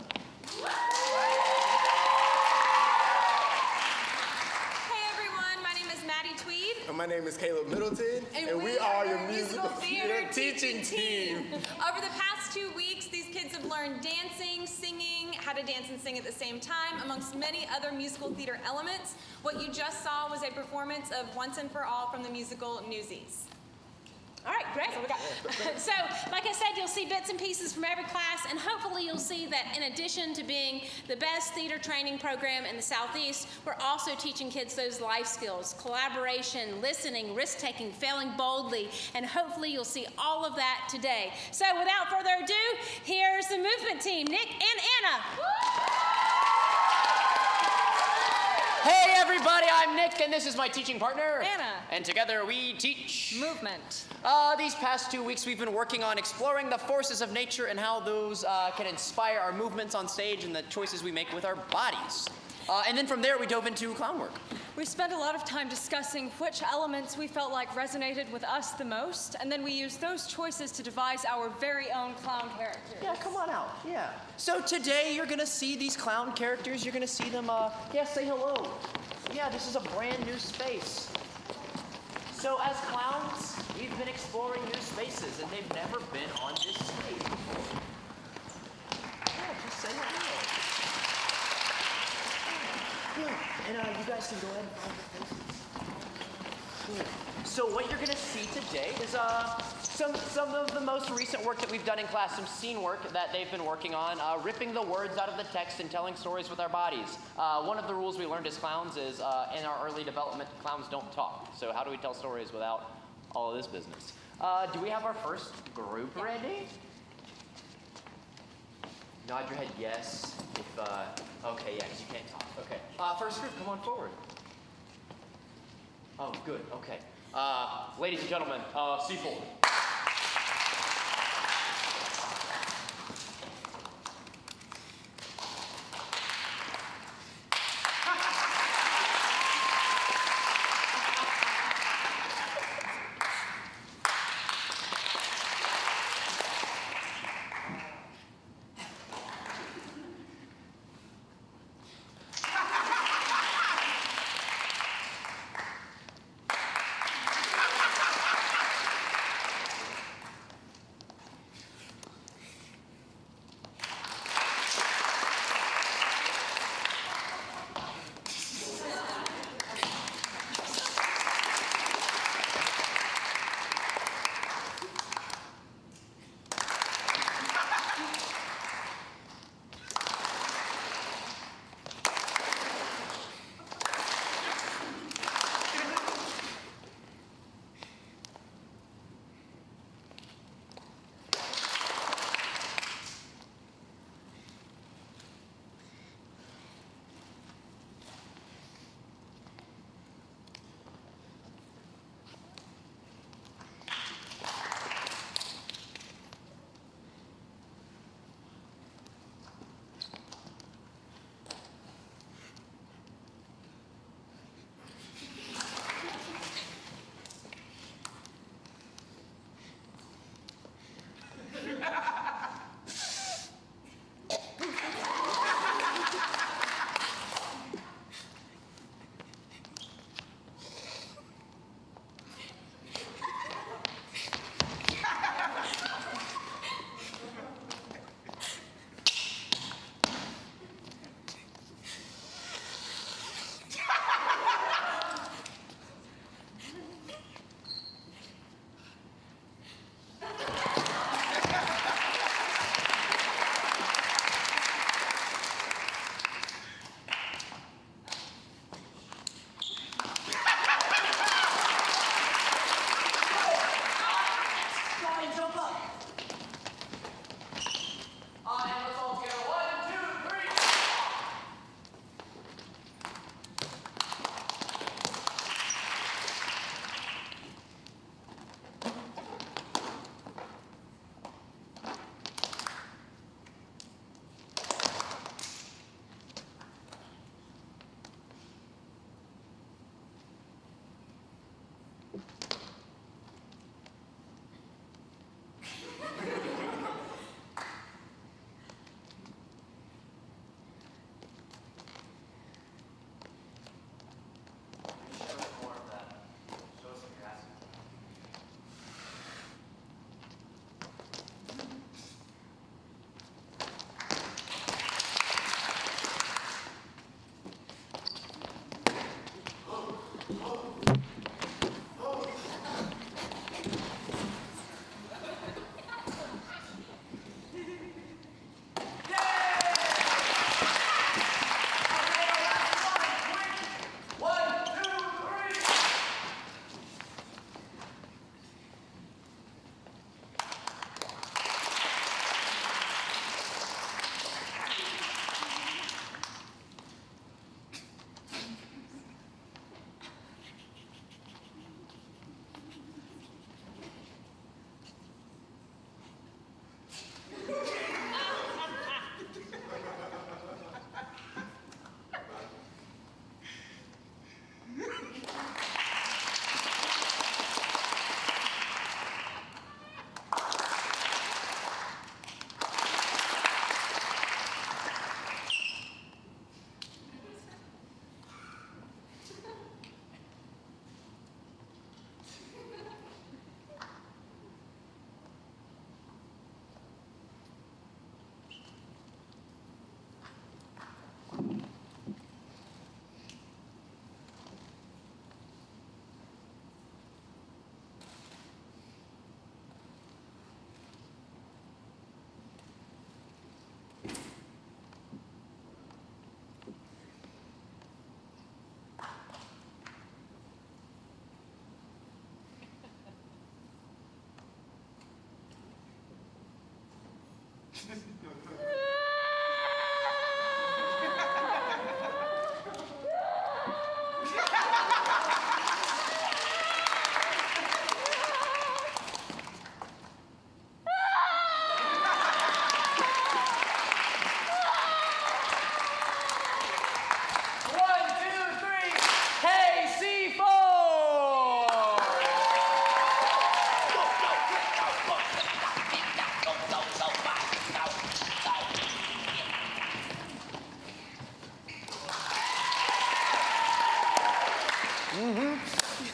And my name is Caleb Middleton, and we are your musical theater teaching team. Over the past 2 weeks, these kids have learned dancing, singing, how to dance and sing at the same time, amongst many other musical theater elements. What you just saw was a performance of Once and For All from the musical Newsies. All right, great. So, like I said, you'll see bits and pieces from every class, and hopefully you'll see that in addition to being the best theater training program in the Southeast, we're also teaching kids those life skills: collaboration, listening, risk-taking, failing boldly, and hopefully you'll see all of that today. So, without further ado, here's the movement team, Nick and Anna. Hey everybody, I'm Nick, and this is my teaching partner, Anna. And together we teach movement. These past 2 weeks we've been working on exploring the forces of nature and how those can inspire our movements on stage and the choices we make with our bodies. And then from there we dove into clown work. We spent a lot of time discussing which elements we felt like resonated with us the most, and then we used those choices to devise our very own clown characters. Yeah, come on out. Yeah. So today you're gonna see these clown characters. You're gonna see them, say hello. Yeah, this is a brand new space. So as clowns, we've been exploring new spaces, and they've never been on this stage. Yeah, just say hello. Yeah, and you guys can go ahead and find your faces. Cool. So what you're gonna see today is some of the most recent work that we've done in class, some scene work that they've been working on, ripping the words out of the text and telling stories with our bodies. One of the rules we learned as clowns is in our early development, clowns don't talk. So how do we tell stories without all of this business? Do we have our first group ready? Nod your head yes. If okay, yeah, because you can't talk. Okay. First group, come on forward. Oh, good. Okay. Ladies and gentlemen, C4.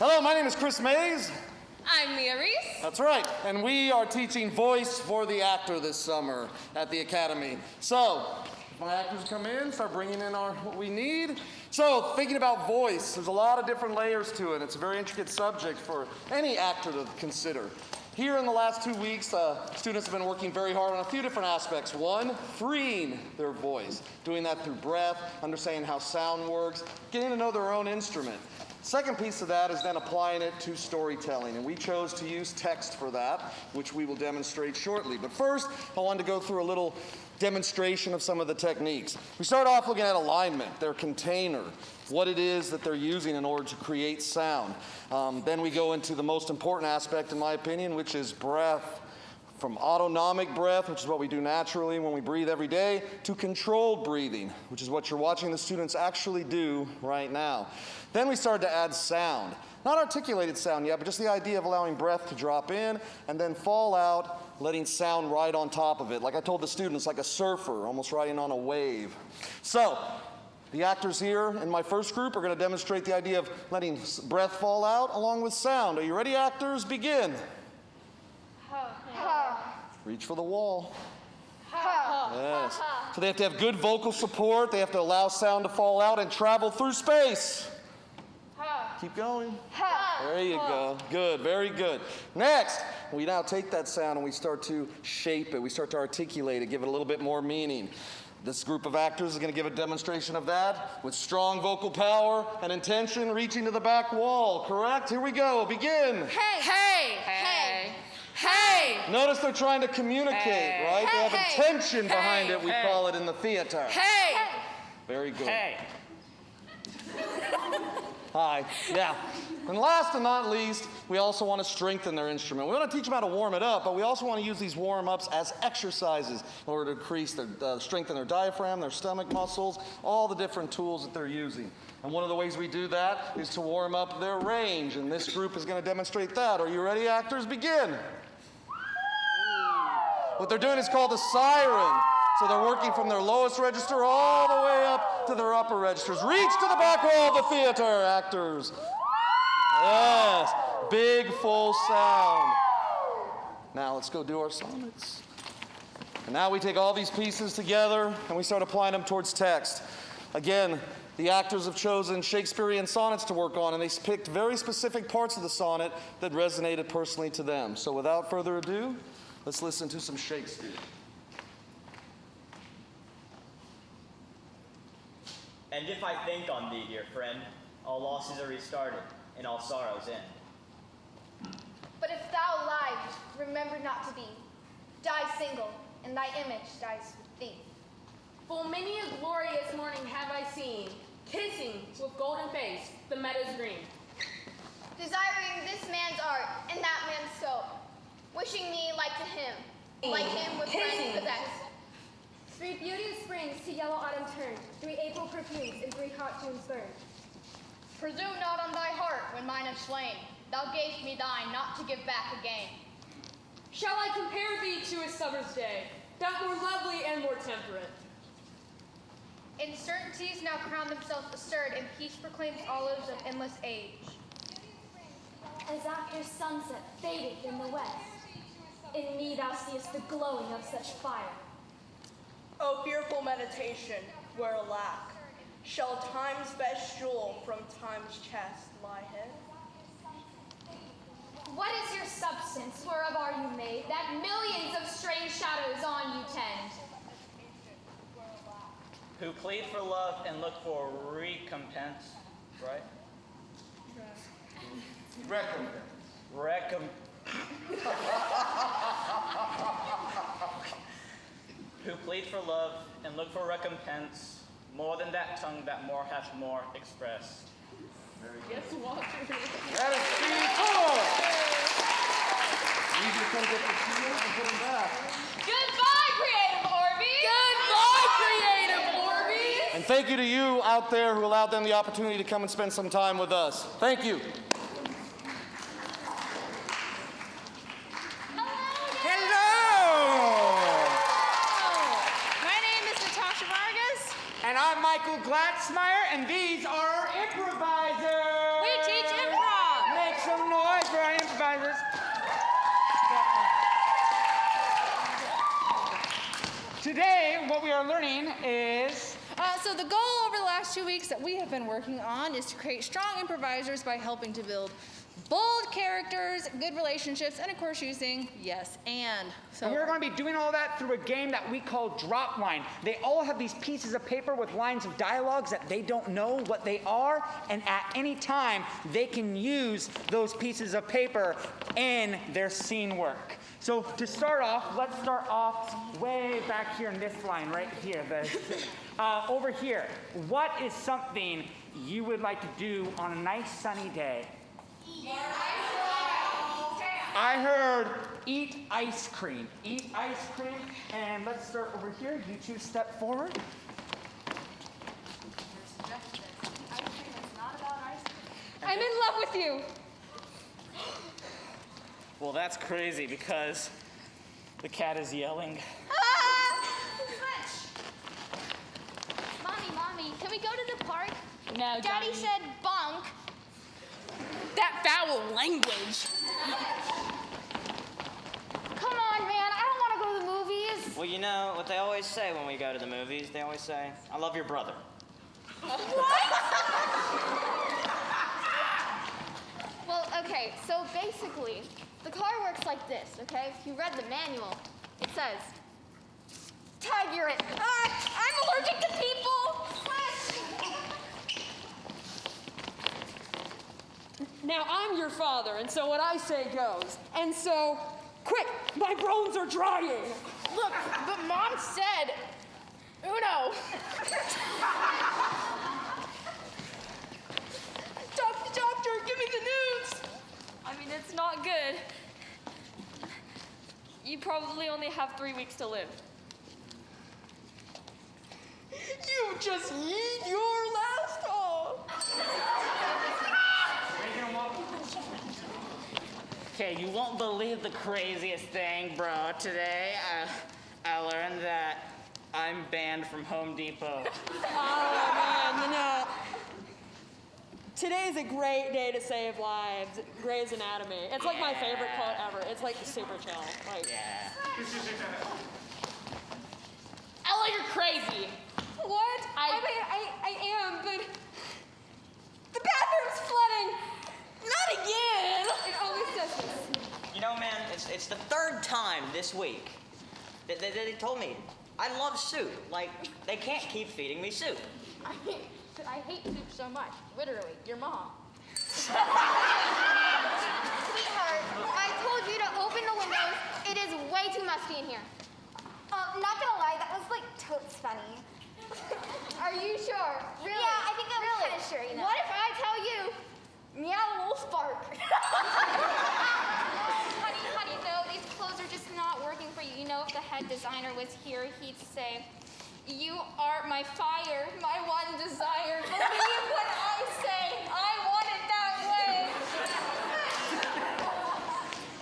Hello, my name is Chris Mays. I'm Mia Reese. That's right, and we are teaching voice for the actor this summer at the Academy. So, if my actors come in, start bringing in what we need. So, thinking about voice, there's a lot of different layers to it. It's a very intricate subject for any actor to consider. Here in the last 2 weeks, students have been working very hard on a few different aspects. One, freeing their voice, doing that through breath, understanding how sound works, getting to know their own instrument. Second piece of that is then applying it to storytelling, and we chose to use text for that, which we will demonstrate shortly. But first, I wanted to go through a little demonstration of some of the techniques. We start off looking at alignment, their container, what it is that they're using in order to create sound. Then we go into the most important aspect, in my opinion, which is breath. From autonomic breath, which is what we do naturally when we breathe every day, to controlled breathing, which is what you're watching the students actually do right now. Then we started to add sound. Not articulated sound yet, but just the idea of allowing breath to drop in and then fall out, letting sound ride on top of it. Like I told the students, like a surfer, almost riding on a wave. So, the actors here in my first group are going to demonstrate the idea of letting breath fall out along with sound. Are you ready, actors? Begin. Reach for the wall. Yes. So they have to have good vocal support. They have to allow sound to fall out and travel through space. Keep going. There you go. Good. Very good. Next, we now take that sound and we start to shape it. We start to articulate it, give it a little bit more meaning. This group of actors is going to give a demonstration of that with strong vocal power and intention, reaching to the back wall. Correct? Here we go. Begin. Hey. Notice they're trying to communicate, right? They have intention behind it, we call it in the theater. Very good. Hi. Yeah. And last and not least, we also want to strengthen their instrument. We want to teach them how to warm it up, but we also want to use these warm-ups as exercises in order to increase their strengthen their diaphragm, their stomach muscles, all the different tools that they're using. And one of the ways we do that is to warm up their range, and this group is going to demonstrate that. Are you ready, actors? Begin. What they're doing is called a siren. So they're working from their lowest register all the way up to their upper registers. Reach to the back wall of the theater, actors. Yes, big full sound. Now let's go do our sonnets. And now we take all these pieces together and we start applying them towards text. Again, the actors have chosen Shakespearean sonnets to work on, and they picked very specific parts of the sonnet that resonated personally to them. So without further ado, let's listen to some Shakespeare. And if I think on thee, dear friend, all losses are restarted, and all sorrows end. But if thou lives, remember not to be. Die single, and thy image dies with thee. Full many a glorious morning have I seen, kissing with golden face the meadows green. Desiring this man's art and that man's soul, wishing me like him with friends possessed. 3 beauteous springs to yellow autumn turned, 3 April perfumes and 3 hot Junes burned. Presume not on thy heart when mine have slain. Thou gavest me thine not to give back again. Shall I compare thee to a summer's day, that more lovely and more temperate? Uncertainties now crown themselves asserted, and peace proclaims olives of endless age. As after sunset fadeth in the west, in me thou seest the glowing of such fire. O fearful meditation, where a lack, shall time's best jewel from time's chest lie hid? What is your substance, whereof are you made, that millions of strange shadows on you tend? Who plead for love and look for recompense, right? who plead for love and look for recompense, more than that tongue that more hath more expressed. Guess what? That is pretty cool. You just gotta get the shield and put them back. Goodbye, Creative Orbeez! Goodbye, Creative Orbeez! And thank you to you out there who allowed them the opportunity to come and spend some time with us. Thank you. And I'm Michael Glatzmeyer, and these are our improvisers. We teach improv. Make some noise for our improvisers. Today, what we are learning is... So the goal over the last 2 weeks that we have been working on is to create strong improvisers by helping to build bold characters, good relationships, and of course using yes and. And we're going to be doing all that through a game that we call Drop Line. They all have these pieces of paper with lines of dialogues that they don't know what they are, and at any time they can use those pieces of paper in their scene work. So to start off, let's start off way back here in this line right here. Over here, what is something you would like to do on a nice sunny day? I heard eat ice cream. Eat ice cream. And let's start over here. You two step forward. I'm in love with you. Well, that's crazy because the cat is yelling. Mommy, can we go to the park? No, Daddy said bunk. That foul language. Come on, man. I don't want to go to the movies. Well, you know what they always say when we go to the movies? They always say, I love your brother. Well, okay, so basically, the car works like this, okay? If you read the manual, it says, tiger it. I'm allergic to people. Now I'm your father, and so what I say goes. And so, quick, my bones are drying. Look, but Mom said, Uno. Doctor, give me the news. I mean, it's not good. You probably only have 3 weeks to live. You just eat your last off. Okay, you won't believe the craziest thing, bro. Today, I learned that I'm banned from Home Depot. Oh, man, you know. Today's a great day to save lives. Grey's Anatomy. It's like my favorite quote ever. It's like super chill. Like, Ella, you're crazy. What? I am, but the bathroom's flooding. Not again. It always does this. You know, man, it's the third time this week that they told me I love soup. Like, they can't keep feeding me soup. I hate soup so much. Literally, your mom. Sweetheart, I told you to open the windows. It is way too musty in here. Not gonna lie, that was like totes funny. Are you sure? Really? Yeah, I think I was kind of sure, you know. What if I tell you, meow wolf bark? Honey, no, these clothes are just not working for you. You know, if the head designer was here, he'd say, you are my fire, my one desire. Believe what I say. I want it that way.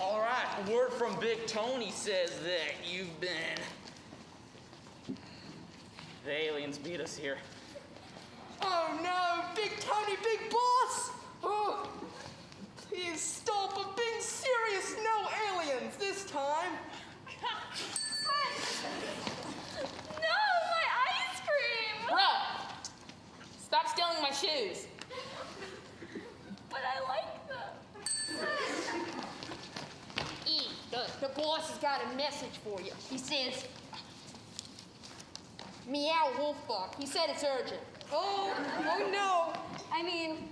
All right, word from Big Tony says that you've been... The aliens beat us here. Oh no, Big Tony, Big Boss! Oh, please stop. I'm being serious. No aliens this time. No, my ice cream! Bruh, stop stealing my shoes. But I like them. The boss has got a message for you. He says, meow wolf bark. He said it's urgent. Oh no. I mean,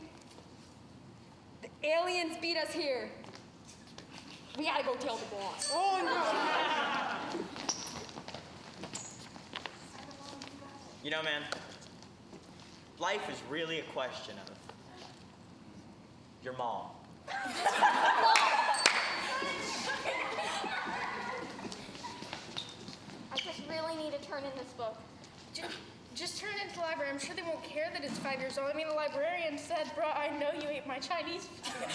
the aliens beat us here. We gotta go tell the boss. Oh no. You know, man, life is really a question of your mom. I just really need to turn in this book. Just turn it into the library. I'm sure they won't care that it's 5 years old. I mean, the librarian said, bro, I know you ate my Chinese food.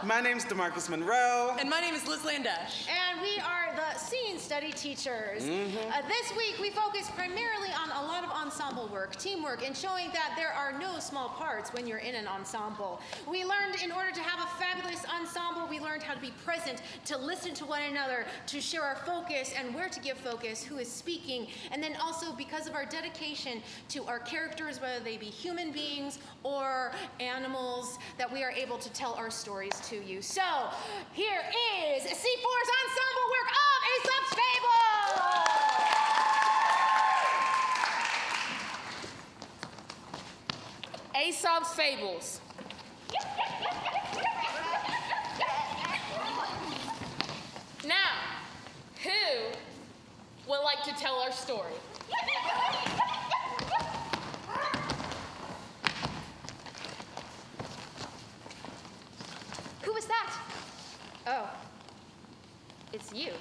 My name's DeMarcus Monroe. And my name is Liz Linda. And we are the scene study teachers. Mm-hmm. This week we focus primarily on a lot of ensemble work, teamwork, and showing that there are no small parts when you're in an ensemble. We learned in order to have a fabulous ensemble, we learned how to be present, to listen to one another, to share our focus and where to give focus, who is speaking, and then also because of our dedication to our characters, whether they be human beings or animals, that we are able to tell our stories to you. So, here is C4's ensemble work of Aesop's Fable! Aesop's Fables. Now, who would like to tell our story? Who was that? Oh, it's you.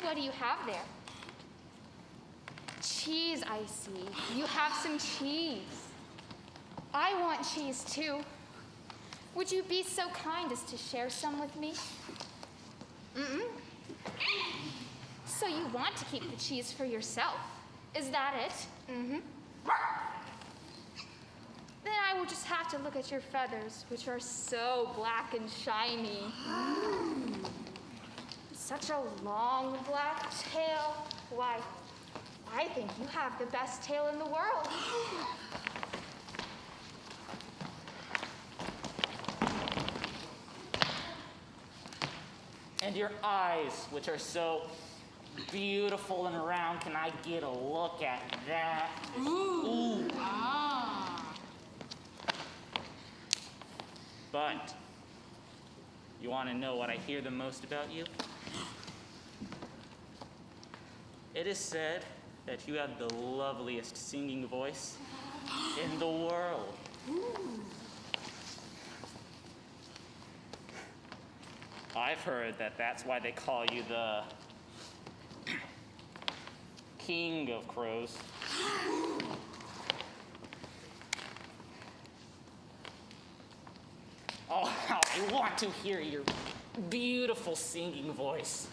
What do you have there? Cheese, I see. You have some cheese. I want cheese too. Would you be so kind as to share some with me? Mm-mm. So you want to keep the cheese for yourself? Is that it? Mm-hmm. Then I will just have to look at your feathers, which are so black and shiny. Such a long black tail. Why, I think you have the best tail in the world. And your eyes, which are so beautiful and round. Can I get a look at that? Ooh. Ah. But you want to know what I hear the most about you? It is said that you have the loveliest singing voice in the world. I've heard that that's why they call you the King of Crows. Oh, how I want to hear your beautiful singing voice.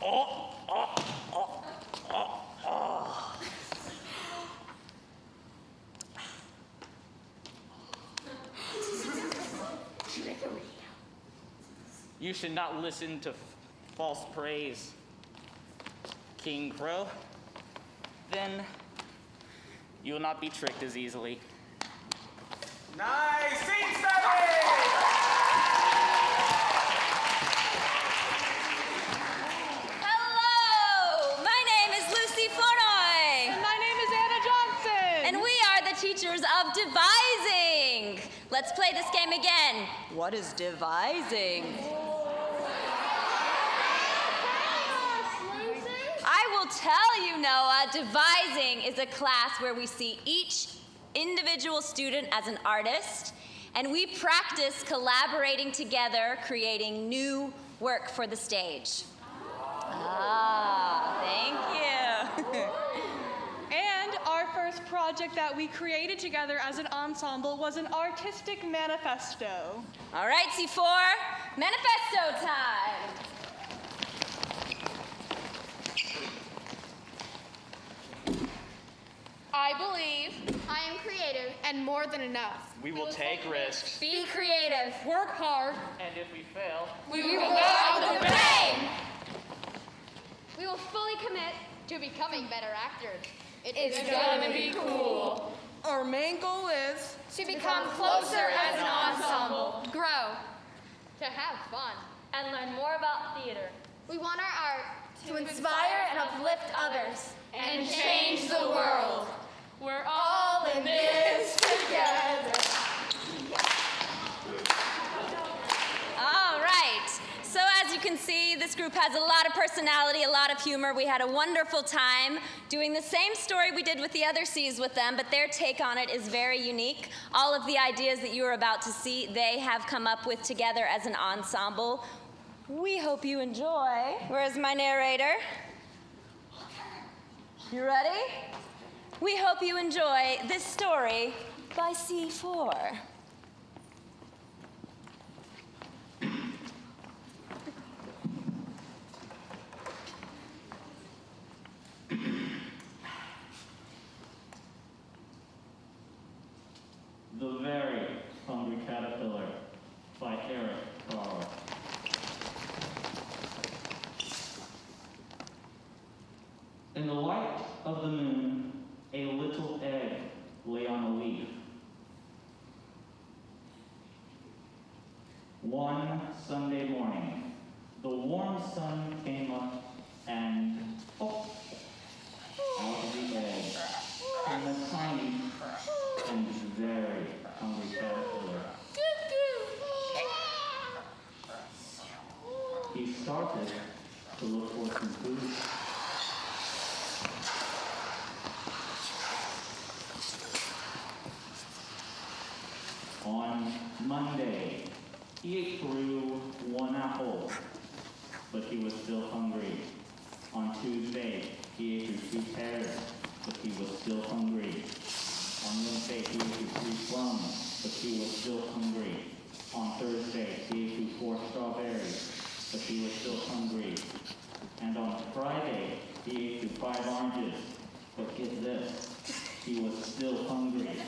Oh, oh, oh, oh, oh. You should not listen to false praise, King Crow. Then you will not be tricked as easily. Nice! Scene study! Hello! My name is Lucy Flournoy. And my name is Anna Johnson. And we are the teachers of Devising. Let's play this game again. What is devising? I will tell you, Noah, devising is a class where we see each individual student as an artist, and we practice collaborating together, creating new work for the stage. Ah, thank you. And our first project that we created together as an ensemble was an artistic manifesto. All right, C4, manifesto time. I believe I am creative and more than enough. We will take risks. Be creative. Work hard. And if we fail, We will go out with a bang. We will fully commit to becoming better actors. It's gonna be cool. Our main goal is To become closer as an ensemble. Grow. To have fun. And learn more about theater. We want our art To inspire and uplift others. And change the world. We're all in this together. All right. So as you can see, this group has a lot of personality, a lot of humor. We had a wonderful time doing the same story we did with the other C's with them, but their take on it is very unique. All of the ideas that you are about to see, they have come up with together as an ensemble. We hope you enjoy. Where's my narrator? You ready? We hope you enjoy this story by C4. The Very Hungry Caterpillar by Eric Carl. In the light of the moon, a little egg lay on a leaf. One Sunday morning, the warm sun came up and out of the egg came a tiny and very hungry caterpillar. He started to look for some food. On Monday, he ate through one apple, but he was still hungry. On Tuesday, he ate through 2 pears, but he was still hungry. On Wednesday, he ate through 3 plums, but he was still hungry. On Thursday, he ate through 4 strawberries, but he was still hungry. And on Friday, he ate through 5 oranges, but get this, he was still hungry.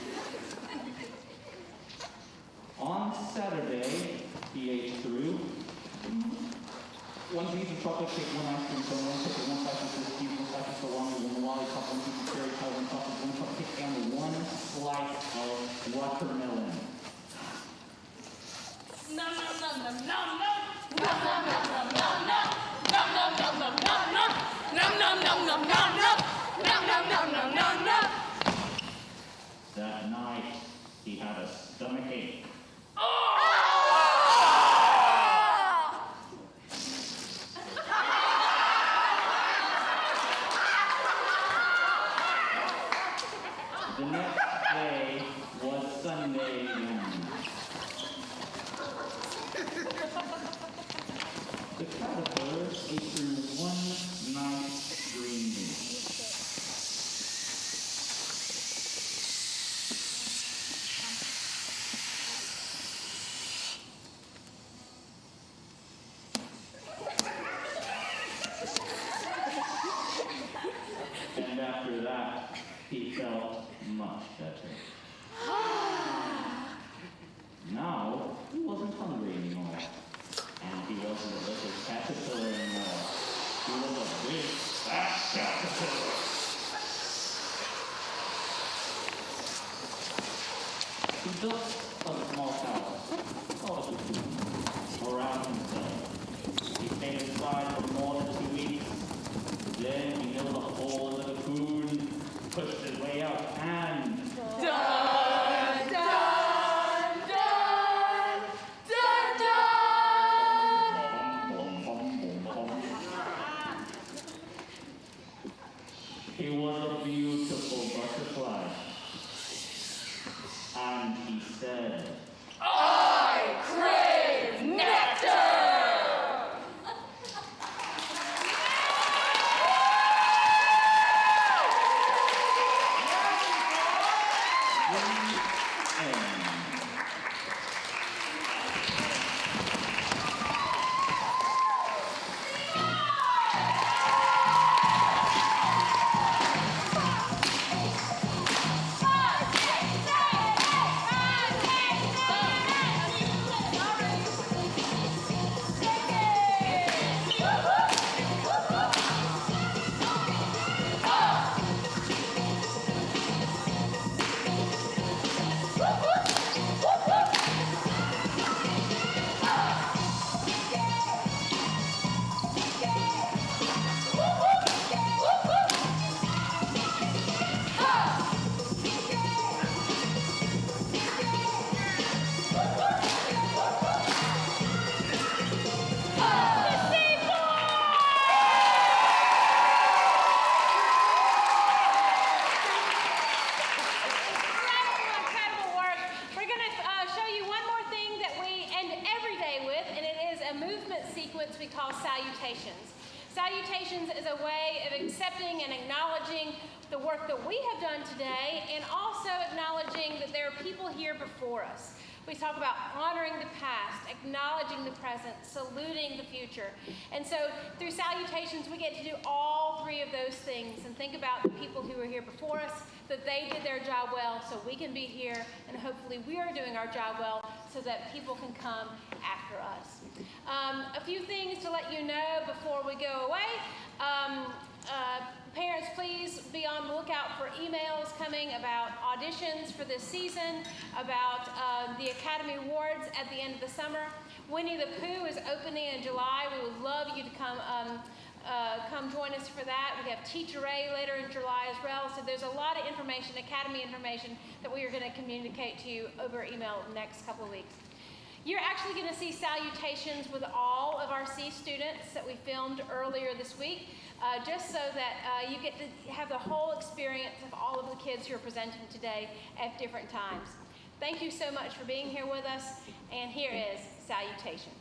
On Saturday, he ate through 1 piece of chocolate cake, 1 ice cream cone, 1 cookie, 1 slice of biscuit, 1 slice of salami, 1 lollipop, 1 piece of cherry pie, 1 sausage, 1 cupcake, and 1 slice of watermelon. Nom nom nom nom nom nom. Nom nom nom nom nom nom. Nom nom nom nom nom nom. Nom nom nom nom nom nom. Nom nom nom nom nom nom. That night, he had a stomachache. The next day was Sunday again. The caterpillar ate through 1 nice green leaf. sequence we call Salutations. Salutations is a way of accepting and acknowledging the work that we have done today and also acknowledging that there are people here before us. We talk about honoring the past, acknowledging the present, saluting the future. And so through Salutations, we get to do all three of those things and think about the people who were here before us, that they did their job well so we can be here, and hopefully we are doing our job well so that people can come after us. A few things to let you know before we go away. Parents, please be on the lookout for emails coming about auditions for this season, about the Academy Awards at the end of the summer. Winnie the Pooh is opening in July. We would love you to come join us for that. We have Teacher A later in July as well. So there's a lot of information, Academy information, that we are going to communicate to you over email the next couple of weeks. You're actually going to see Salutations with all of our C students that we filmed earlier this week, just so that you get to have the whole experience of all of the kids who are presenting today at different times. Thank you so much for being here with us, and here is Salutations.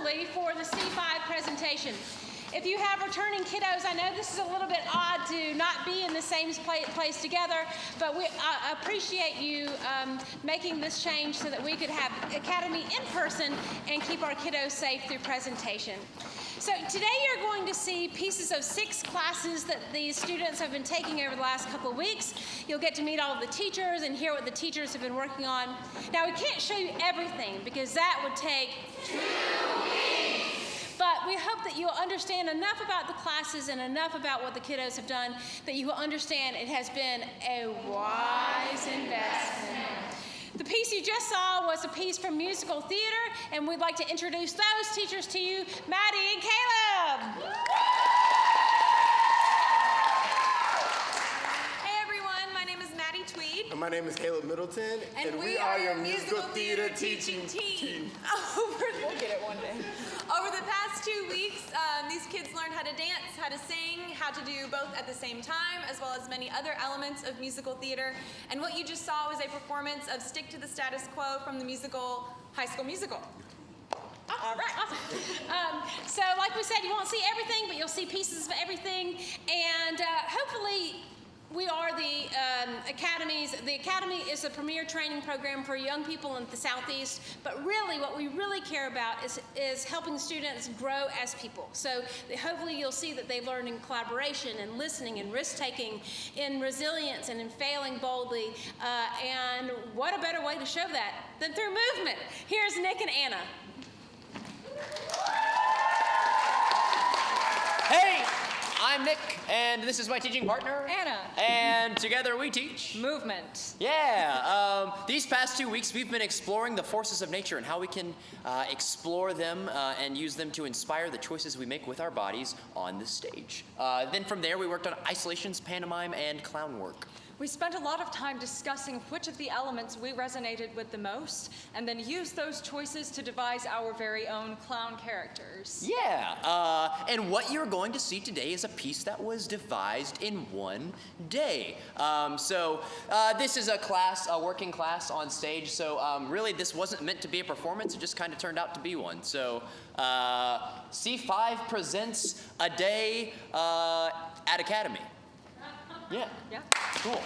virtually for the C5 presentation. If you have returning kiddos, I know this is a little bit odd to not be in the same place together, but we appreciate you making this change so that we could have Academy in person and keep our kiddos safe through presentation. So today you're going to see pieces of 6 classes that these students have been taking over the last couple of weeks. You'll get to meet all of the teachers and hear what the teachers have been working on. Now we can't show you everything because that would take 2 weeks. But we hope that you'll understand enough about the classes and enough about what the kiddos have done that you will understand it has been a wise investment. The piece you just saw was a piece from musical theater, and we'd like to introduce those teachers to you, Maddie and Caleb. Hey everyone, my name is Maddie Tweed. And my name is Caleb Middleton, And we are your musical theater teaching team. We'll get it one day. Over the past 2 weeks, these kids learned how to dance, how to sing, how to do both at the same time, as well as many other elements of musical theater. And what you just saw was a performance of Stick to the Status Quo from the musical High School Musical. All right. Awesome. So like we said, you won't see everything, but you'll see pieces of everything. And hopefully we are the academies. The academy is a premier training program for young people in the Southeast, but really what we really care about is helping students grow as people. So hopefully you'll see that they've learned in collaboration and listening and risk-taking, in resilience and in failing boldly. And what a better way to show that than through movement. Here's Nick and Anna. Hey, I'm Nick, and this is my teaching partner, Anna. And together we teach movement. Yeah, these past 2 weeks we've been exploring the forces of nature and how we can explore them and use them to inspire the choices we make with our bodies on the stage. Then from there we worked on isolations, pantomime, and clown work. We spent a lot of time discussing which of the elements we resonated with the most, and then used those choices to devise our very own clown characters. Yeah, and what you're going to see today is a piece that was devised in one day. This is a class, a working class on stage, so really this wasn't meant to be a performance, it just kind of turned out to be one. So C5 presents a day at Academy. Yeah. Yeah. Cool.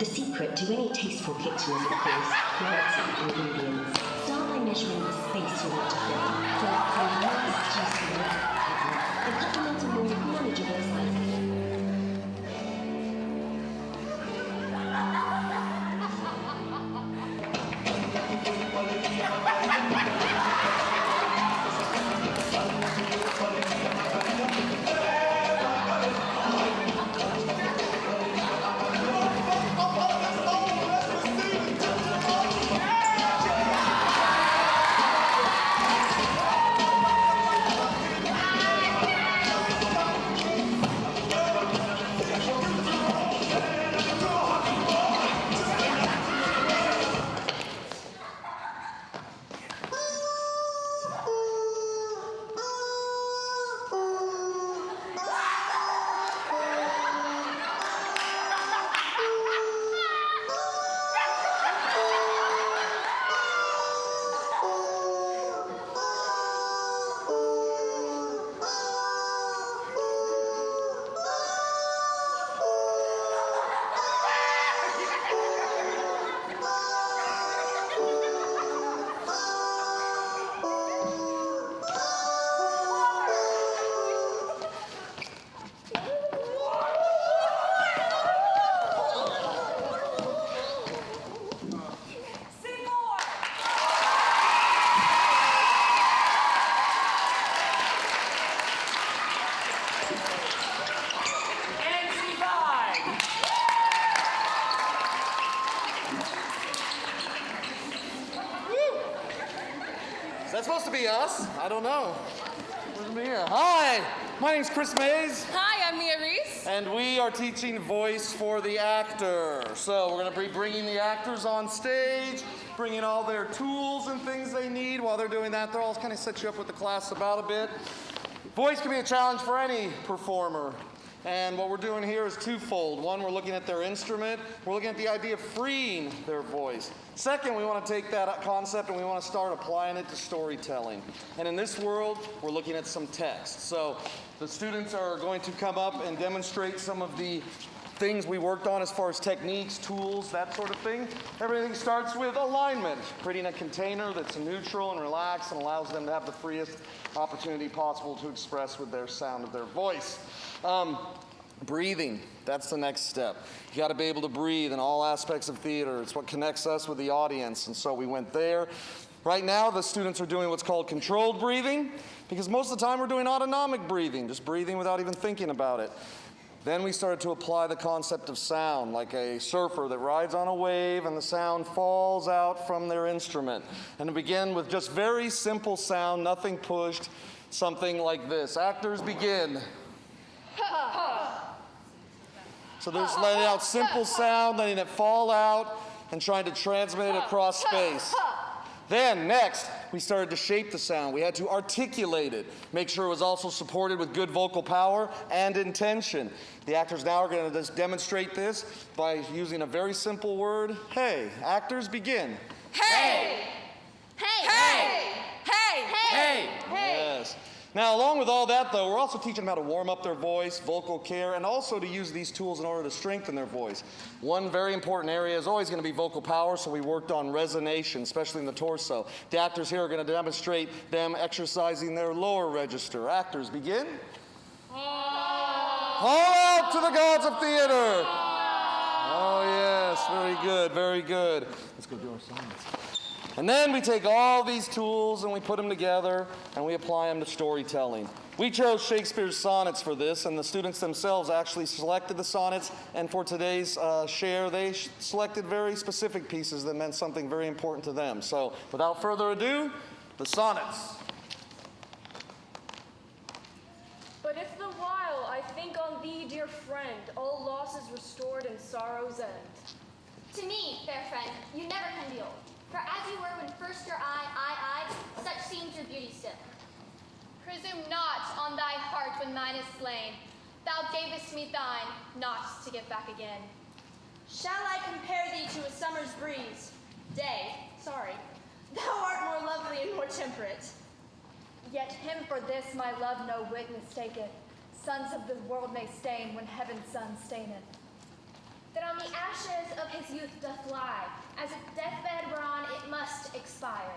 The secret to any tasteful kitchen is, of course, quality ingredients. Start by measuring the space you want to fill. Select the nice, juicy milk and supplement a more manageable size. Is that supposed to be us? I don't know. Where's Mia? Hi, my name's Chris Mays. Hi, I'm Mia Reese. And we are teaching voice for the actor. So we're going to be bringing the actors on stage, bringing all their tools and things they need. While they're doing that, they'll all kind of set you up with the class about a bit. Voice can be a challenge for any performer. And what we're doing here is twofold. One, we're looking at their instrument. We're looking at the idea of freeing their voice. Second, we want to take that concept and we want to start applying it to storytelling. And in this world, we're looking at some text. So the students are going to come up and demonstrate some of the things we worked on as far as techniques, tools, that sort of thing. Everything starts with alignment, creating a container that's neutral and relaxed and allows them to have the freest opportunity possible to express with their sound of their voice. Breathing, that's the next step. You got to be able to breathe in all aspects of theater. It's what connects us with the audience, and so we went there. Right now, the students are doing what's called controlled breathing, because most of the time we're doing autonomic breathing, just breathing without even thinking about it. Then we started to apply the concept of sound, like a surfer that rides on a wave and the sound falls out from their instrument. And to begin with just very simple sound, nothing pushed, something like this. Actors begin. So they're just letting out simple sound, letting it fall out, and trying to transmit it across space. Then, next, we started to shape the sound. We had to articulate it, make sure it was also supported with good vocal power and intention. The actors now are going to just demonstrate this by using a very simple word, hey. Actors begin. Hey! Hey! Hey! Hey! Hey! Yes. Now, along with all that, though, we're also teaching them how to warm up their voice, vocal care, and also to use these tools in order to strengthen their voice. One very important area is always going to be vocal power, so we worked on resonation, especially in the torso. The actors here are going to demonstrate them exercising their lower register. Actors, begin. Call out to the gods of theater. Oh, yes, very good, very good. Let's go do our sonnets. And then we take all these tools and we put them together and we apply them to storytelling. We chose Shakespeare's sonnets for this, and the students themselves actually selected the sonnets, and for today's share, they selected very specific pieces that meant something very important to them. So, without further ado, the sonnets. But if the while I think on thee, dear friend, all loss is restored and sorrow's end. To me, fair friend, you never can be old. For as you were when first your eye, such seems your beauty still. Presume not on thy heart when mine is slain. Thou gavest me thine, not to give back again. Shall I compare thee to a summer's breeze? Day, sorry, thou art more lovely and more temperate. Yet him for this my love no whit mistaketh. Sons of the world may stain when heaven's sun staineth. that on the ashes of his youth doth lie, as a deathbed whereon it must expire.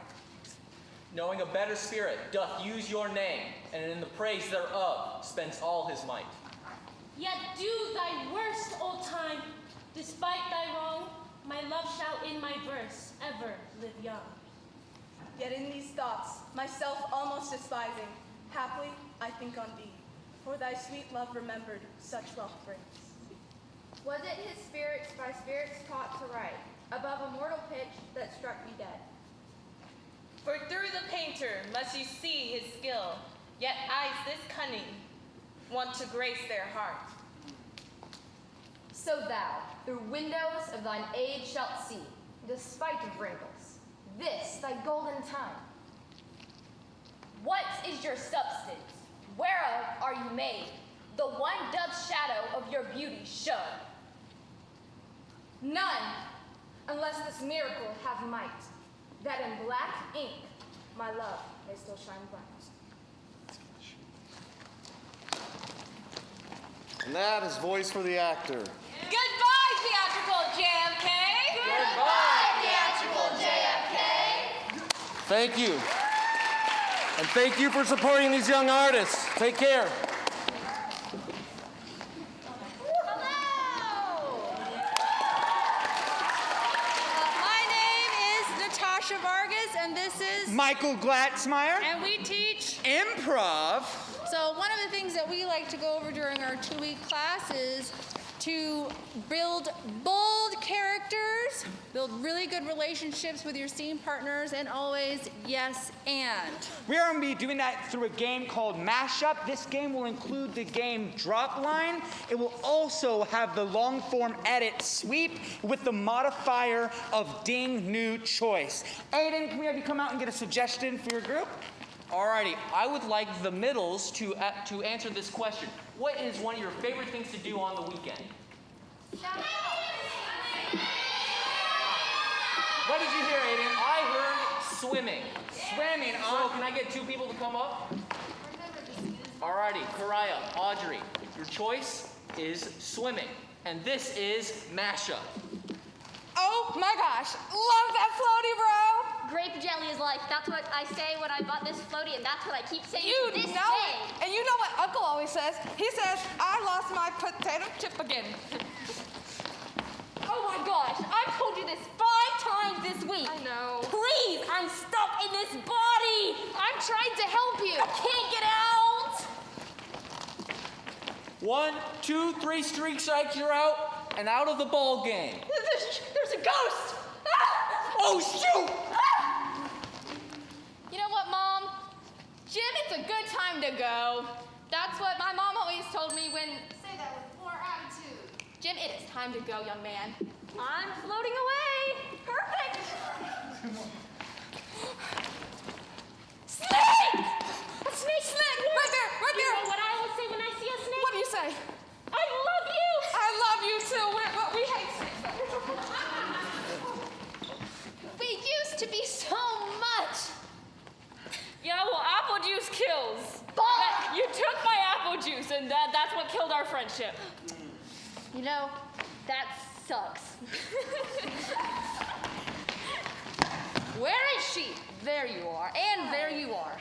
Knowing a better spirit doth use your name, and in the praise thereof spends all his might. Yet do thy worst, old time. Despite thy wrong, my love shall in my verse ever live young. Yet in these thoughts, myself almost despising, haply I think on thee, for thy sweet love remembered such wealth brings. Was it his spirits by spirits taught to write, above a mortal pitch that struck me dead? For through the painter must you see his skill, yet eyes this cunning want to grace their heart. So thou, through windows of thine age shalt see, despite of wrinkles, this thy golden time. What is your substance? Whereof are you made? The one doth shadow of your beauty show. None, unless this miracle have might, that in black ink my love may still shine bright. And that is voice for the actor. Goodbye, theatrical JFK! Goodbye, theatrical JFK! Thank you. And thank you for supporting these young artists. Take care. Vargas, and this is Michael Glatzmeyer. And we teach Improv. So one of the things that we like to go over during our 2-week class is to build bold characters, build really good relationships with your scene partners, and always yes and. We are going to be doing that through a game called Mashup. This game will include the game Drop Line. It will also have the long form edit Sweep with the modifier of Ding New Choice. Aiden, can we have you come out and get a suggestion for your group? Alrighty, I would like the middles to answer this question. What is one of your favorite things to do on the weekend? What did you hear, Aiden? I heard swimming. Swimming, So can I get 2 people to come up? Alrighty, Karaya, Audrey, your choice is swimming. And this is mashup. Oh my gosh, love that floaty, bro! Grape jelly is life. That's what I say when I bought this floaty, and that's what I keep saying You to this know day. it. And you know what Uncle always says? He says, I lost my potato chip again. Oh my gosh, I've told you this 5 times this week. I know. Please, I'm stuck in this body. I'm trying to help you. I can't get out. 1, 2, 3 streak strikes, you're out, and out of the ball game. There's a ghost. Oh, shoot! You know what, Mom? Jim, it's a good time to go. That's what my mom always told me when... Say that with more attitude. Jim, it is time to go, young man. I'm floating away. Perfect. Snake! A snake! Right there, right there! You know what I always say when I see a snake? What do you say? I love you. I love you too. We hate snakes. We used to be so much. Yeah, well, apple juice kills. But You took my apple juice, and that's what killed our friendship. you know, that sucks. Where is she? There you are. And there you are.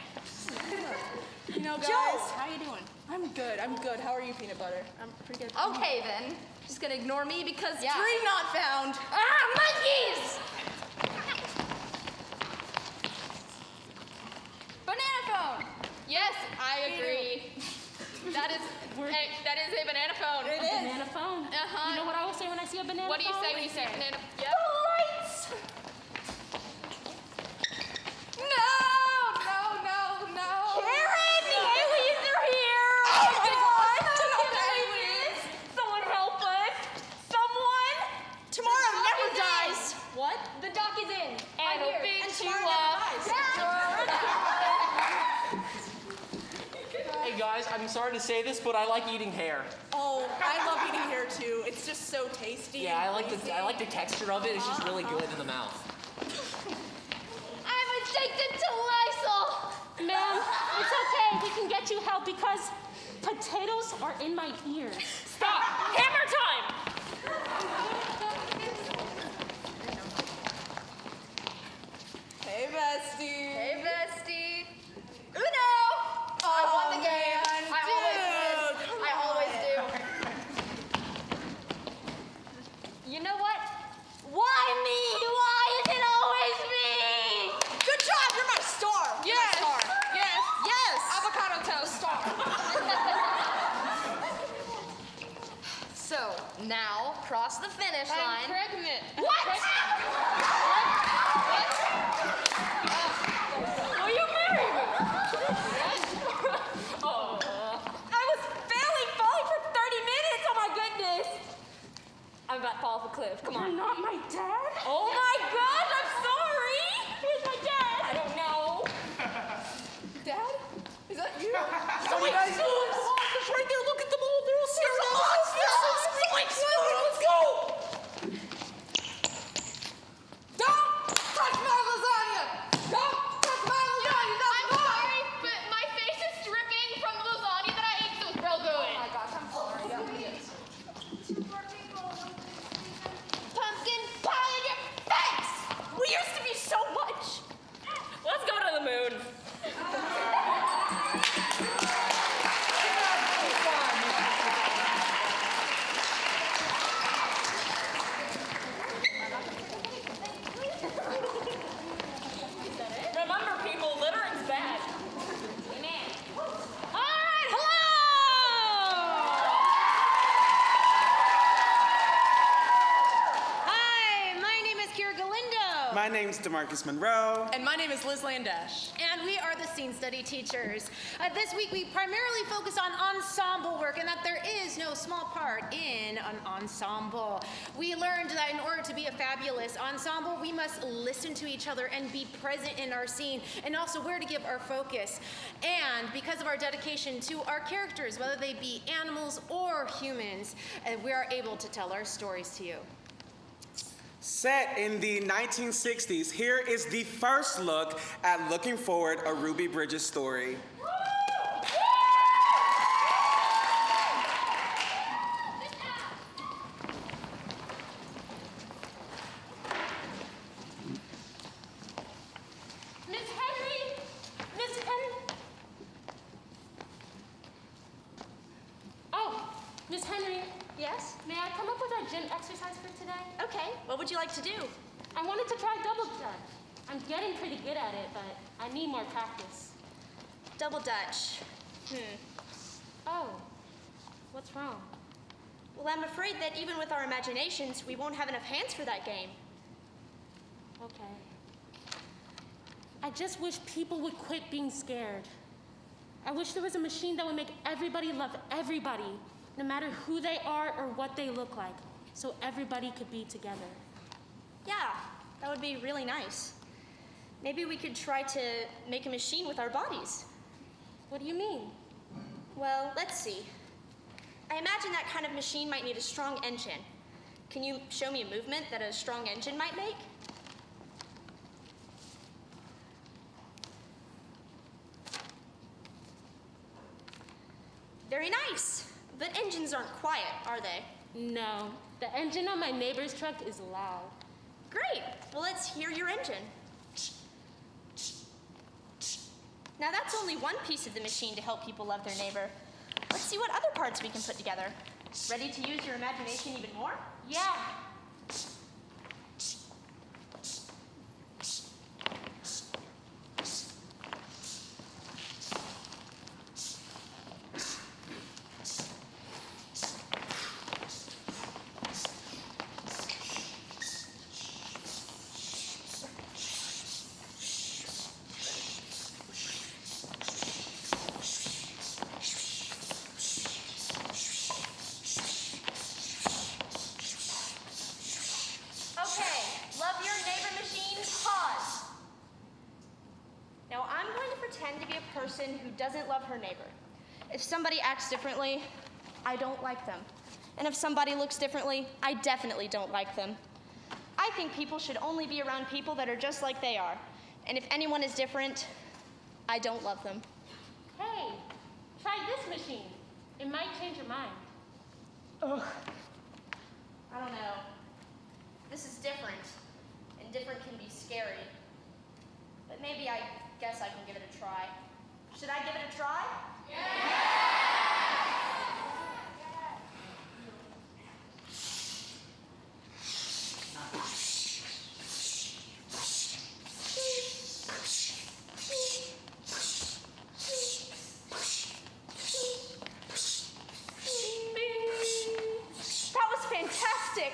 You know, guys, Joe! how you doing? I'm good. How are you, Peanut Butter? I'm pretty good. Okay, then. Just gonna ignore me because Tree not found. Ah, monkeys! Banana phone. Yes, I agree. That is a banana phone. It A is. banana phone. Uh-huh. You know what I will say when I see a banana What do you phone? say when you say banana? Yep. Lights! No! Karen, the aliens are here! Oh my God! The aliens! Someone help us! Someone! Tomorrow The never dog is dies. What? The dock is in. And I'm it'll here. beat And you tomorrow up. never dies. Hey guys, I'm sorry to say this, but I like eating hair. Oh, I love eating hair too. It's just so tasty. Yeah, I and greasy. like the texture of it. It's just really good in the mouth. I'm addicted to Lysol. Ma'am, it's okay. We can get you help because potatoes are in my ears. Stop! Hammer time! bestie. Hey, bestie. Uno! I won the game. I always win. I always do. You know what? Why me? Why is it always me? Good job, you're my star. You're Yes. my star. Yes. Yes. Avocado toast. Star. So, now, cross the finish I'm line. pregnant. What? Will you marry me? Oh. I was barely falling for 30 minutes. Oh my goodness. I'm about to fall off a cliff. Come on. You're not my dad? Oh my gosh, I'm sorry. Where's my dad? I don't know. Dad? Is that you? So you guys, it's right there. Look at them all. They're all staring at us. Let's go. Don't touch my lasagna! Don't touch my lasagna! I'm sorry, but my face is dripping from the lasagna that I ate, so it's real good. Oh my gosh, I'm sorry. Pumpkin pie in your face! We used to be so much. Let's go to the moon. Remember, people, littering's bad. Amen. All right, hello! Hi, my name is Kira Galindo. My name's DeMarcus Monroe. And my name is Liz Landash. And we are the scene study teachers. This week we primarily focus on ensemble work and that there is no small part in an ensemble. We learned that in order to be a fabulous ensemble, we must listen to each other and be present in our scene and also where to give our focus. And because of our dedication to our characters, whether they be animals or humans, we are able to tell our stories to you. Set in the 1960s, here is the first look at Looking Forward, a Ruby Bridges story. Miss Henry! Miss Henry! Oh, Miss Henry. Yes? May I come up with our gym exercise for today? Okay, what would you like to do? I wanted to try double dutch. I'm getting pretty good at it, but I need more practice. Double Dutch. Oh, what's wrong? Well, I'm afraid that even with our imaginations, we won't have enough hands for that game. Okay. I just wish people would quit being scared. I wish there was a machine that would make everybody love everybody, no matter who they are or what they look like, so everybody could be together. Yeah, that would be really nice. Maybe we could try to make a machine with our bodies. What do you mean? Well, let's see. I imagine that kind of machine might need a strong engine. Can you show me a movement that a strong engine might make? Very nice. But engines aren't quiet, are they? No, the engine on my neighbor's truck is loud. Great. Well, let's hear your engine. Now that's only one piece of the machine to help people love their neighbor. Let's see what other parts we can put together. Ready to use your imagination even more? Yeah. Okay, love your neighbor machine, pause. Now I'm going to pretend to be a person who doesn't love her neighbor. If somebody acts differently, I don't like them. And if somebody looks differently, I definitely don't like them. I think people should only be around people that are just like they are. And if anyone is different, I don't love them. Hey, try this machine. It might change your mind. Ugh. I don't know. This is different, and different can be scary. but maybe I guess I can give it a try. Should I give it a try? That was fantastic.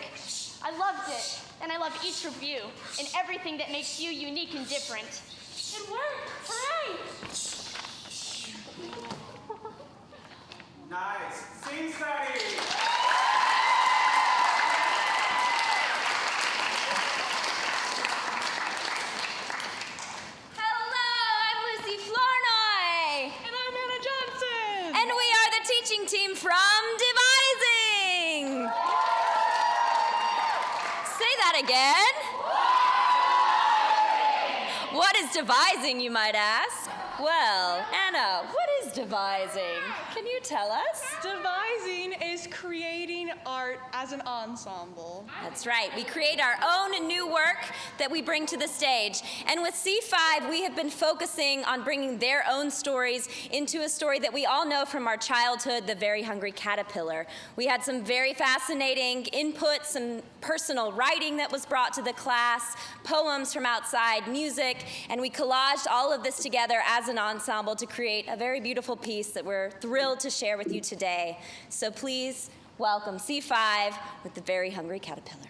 I loved it, and I love each of you and everything that makes you unique and different. It worked! Hooray! Nice. Scene study. Hello, I'm Lucy Flournoy. And I'm Anna Johnson. And we are the teaching team from Devising. Say that again. What is devising, you might ask? Well, Anna, what is devising? Can you tell us? Devising is creating art as an ensemble. That's right. We create our own new work that we bring to the stage. And with C5, we have been focusing on bringing their own stories into a story that we all know from our childhood, The Very Hungry Caterpillar. We had some very fascinating input, some personal writing that was brought to the class, poems from outside, music, and we collaged all of this together as an ensemble to create a very beautiful piece that we're thrilled to share with you today. So please welcome C5 with The Very Hungry Caterpillar.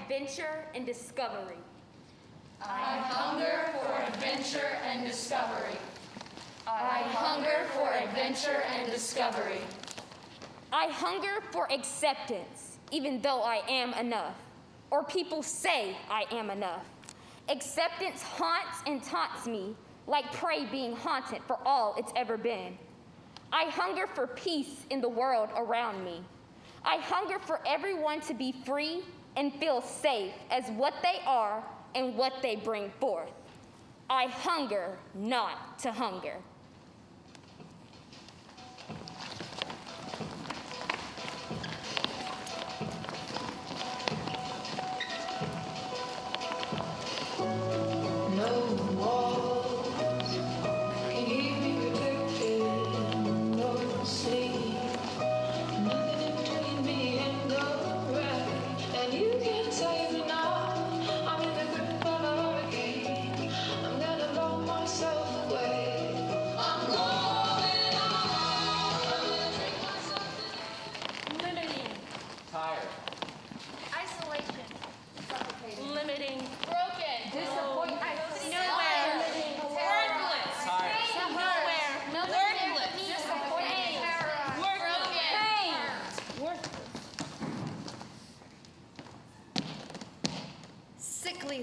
Adventure and discovery. I hunger for adventure and discovery. I hunger for adventure and discovery. I hunger for acceptance, even though I am enough, or people say I am enough. Acceptance haunts and taunts me, like prey being haunted for all it's ever been. I hunger for peace in the world around me. I hunger for everyone to be free and feel safe as what they are and what they bring forth. I hunger not to hunger.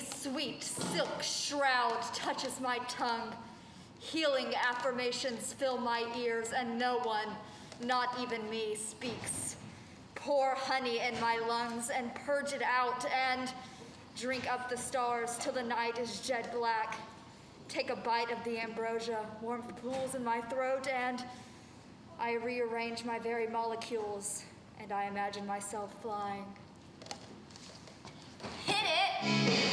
Sweet silk shroud touches my tongue. Healing affirmations fill my ears, and no one, not even me, speaks. Pour honey in my lungs and purge it out, and drink up the stars till the night is jet black. Take a bite of the ambrosia, warmth pools in my throat, and I rearrange my very molecules, and I imagine myself flying. Hit it!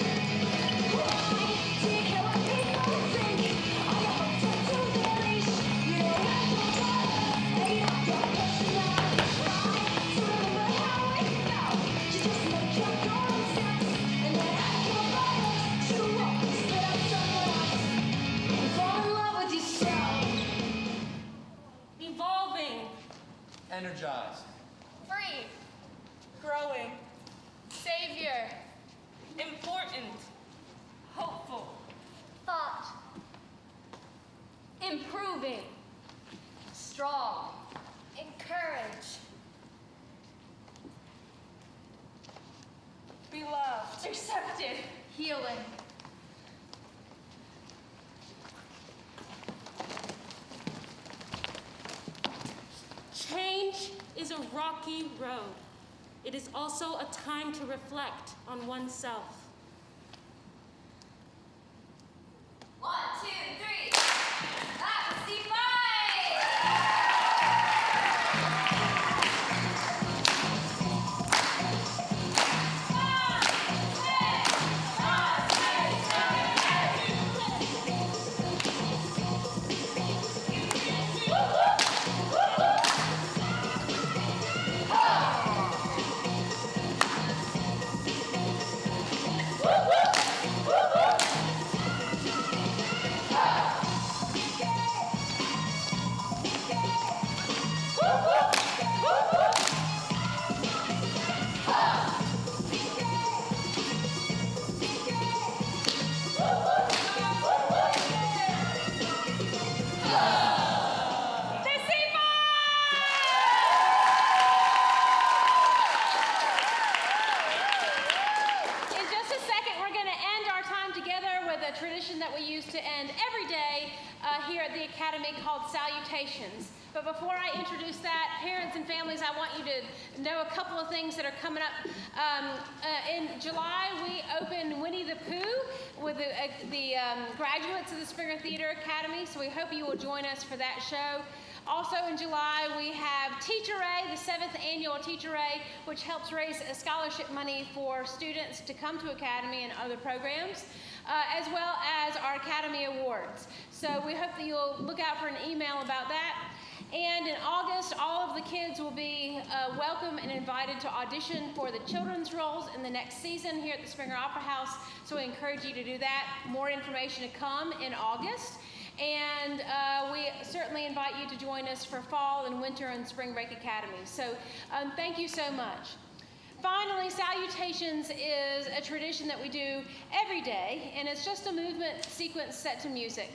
Energized. Free. Growing. Savior. Important. Hopeful. Thought. Improving. Strong. Encourage. Beloved. Accepted. Healing. Change is a rocky road. It is also a time to reflect on oneself. 1, 2, 3. That was C5. In just a second, we're going to end our time together with a tradition that we used to end every day here at the Academy called Salutations. But before I introduce that, parents and families, I want you to know a couple of things that are coming up. In July, we open Winnie the Pooh with the graduates of the Springer Theater Academy, so we hope you will join us for that show. Also in July, we have Teacher A, the 7th annual Teacher A, which helps raise scholarship money for students to come to Academy and other programs, as well as our Academy Awards. So we hope that you'll look out for an email about that. And in August, all of the kids will be welcome and invited to audition for the children's roles in the next season here at the Springer Opera House. So we encourage you to do that. More information to come in August. And we certainly invite you to join us for Fall and Winter and Spring Break Academy. So thank you so much. Finally, Salutations is a tradition that we do every day, and it's just a movement sequence set to music.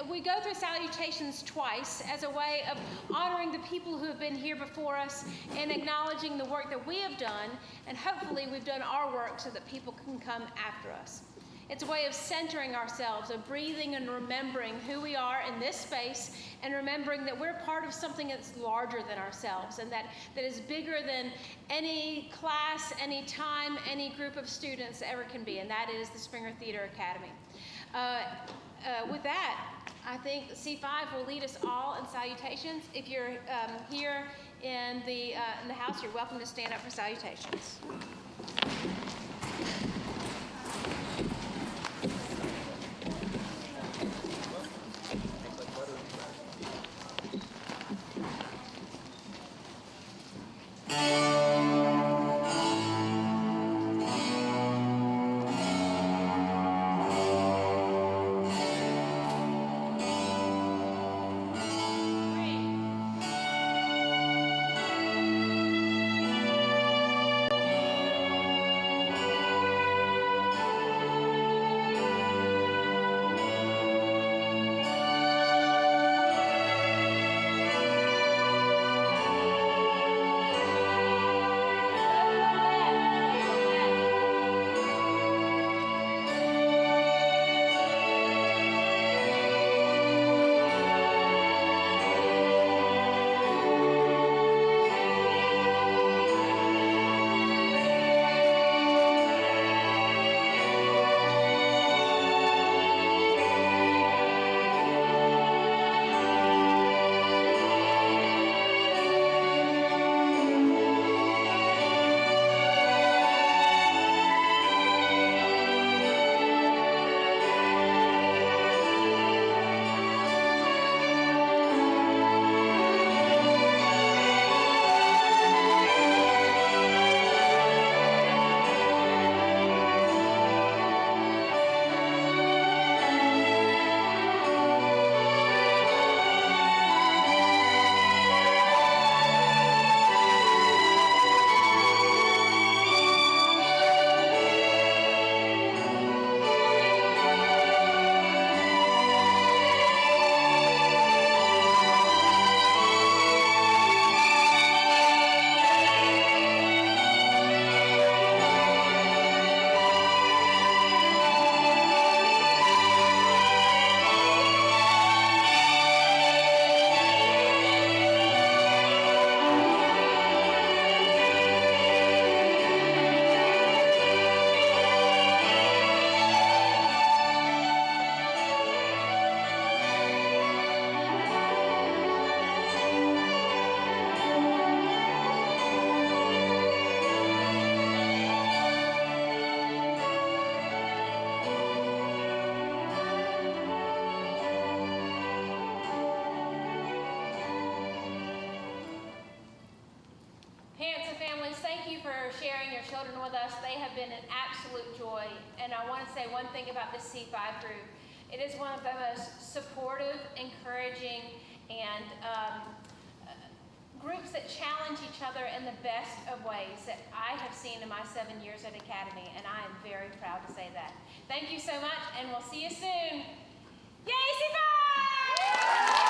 We go through Salutations twice as a way of honoring the people who have been here before us and acknowledging the work that we have done, and hopefully we've done our work so that people can come after us. It's a way of centering ourselves, of breathing and remembering who we are in this space, and remembering that we're part of something that's larger than ourselves, and that is bigger than any class, any time, any group of students ever can be, and that is the Springer Theater Academy. With that, I think C5 will lead us all in Salutations. If you're here in the house, you're welcome to stand up for Salutations. sharing your children with us. They have been an absolute joy. And I want to say one thing about the C5 group. It is one of the most supportive, encouraging, and groups that challenge each other in the best of ways that I have seen in my 7 years at Academy, and I am very proud to say that. Thank you so much, and we'll see you soon. Yay, C5!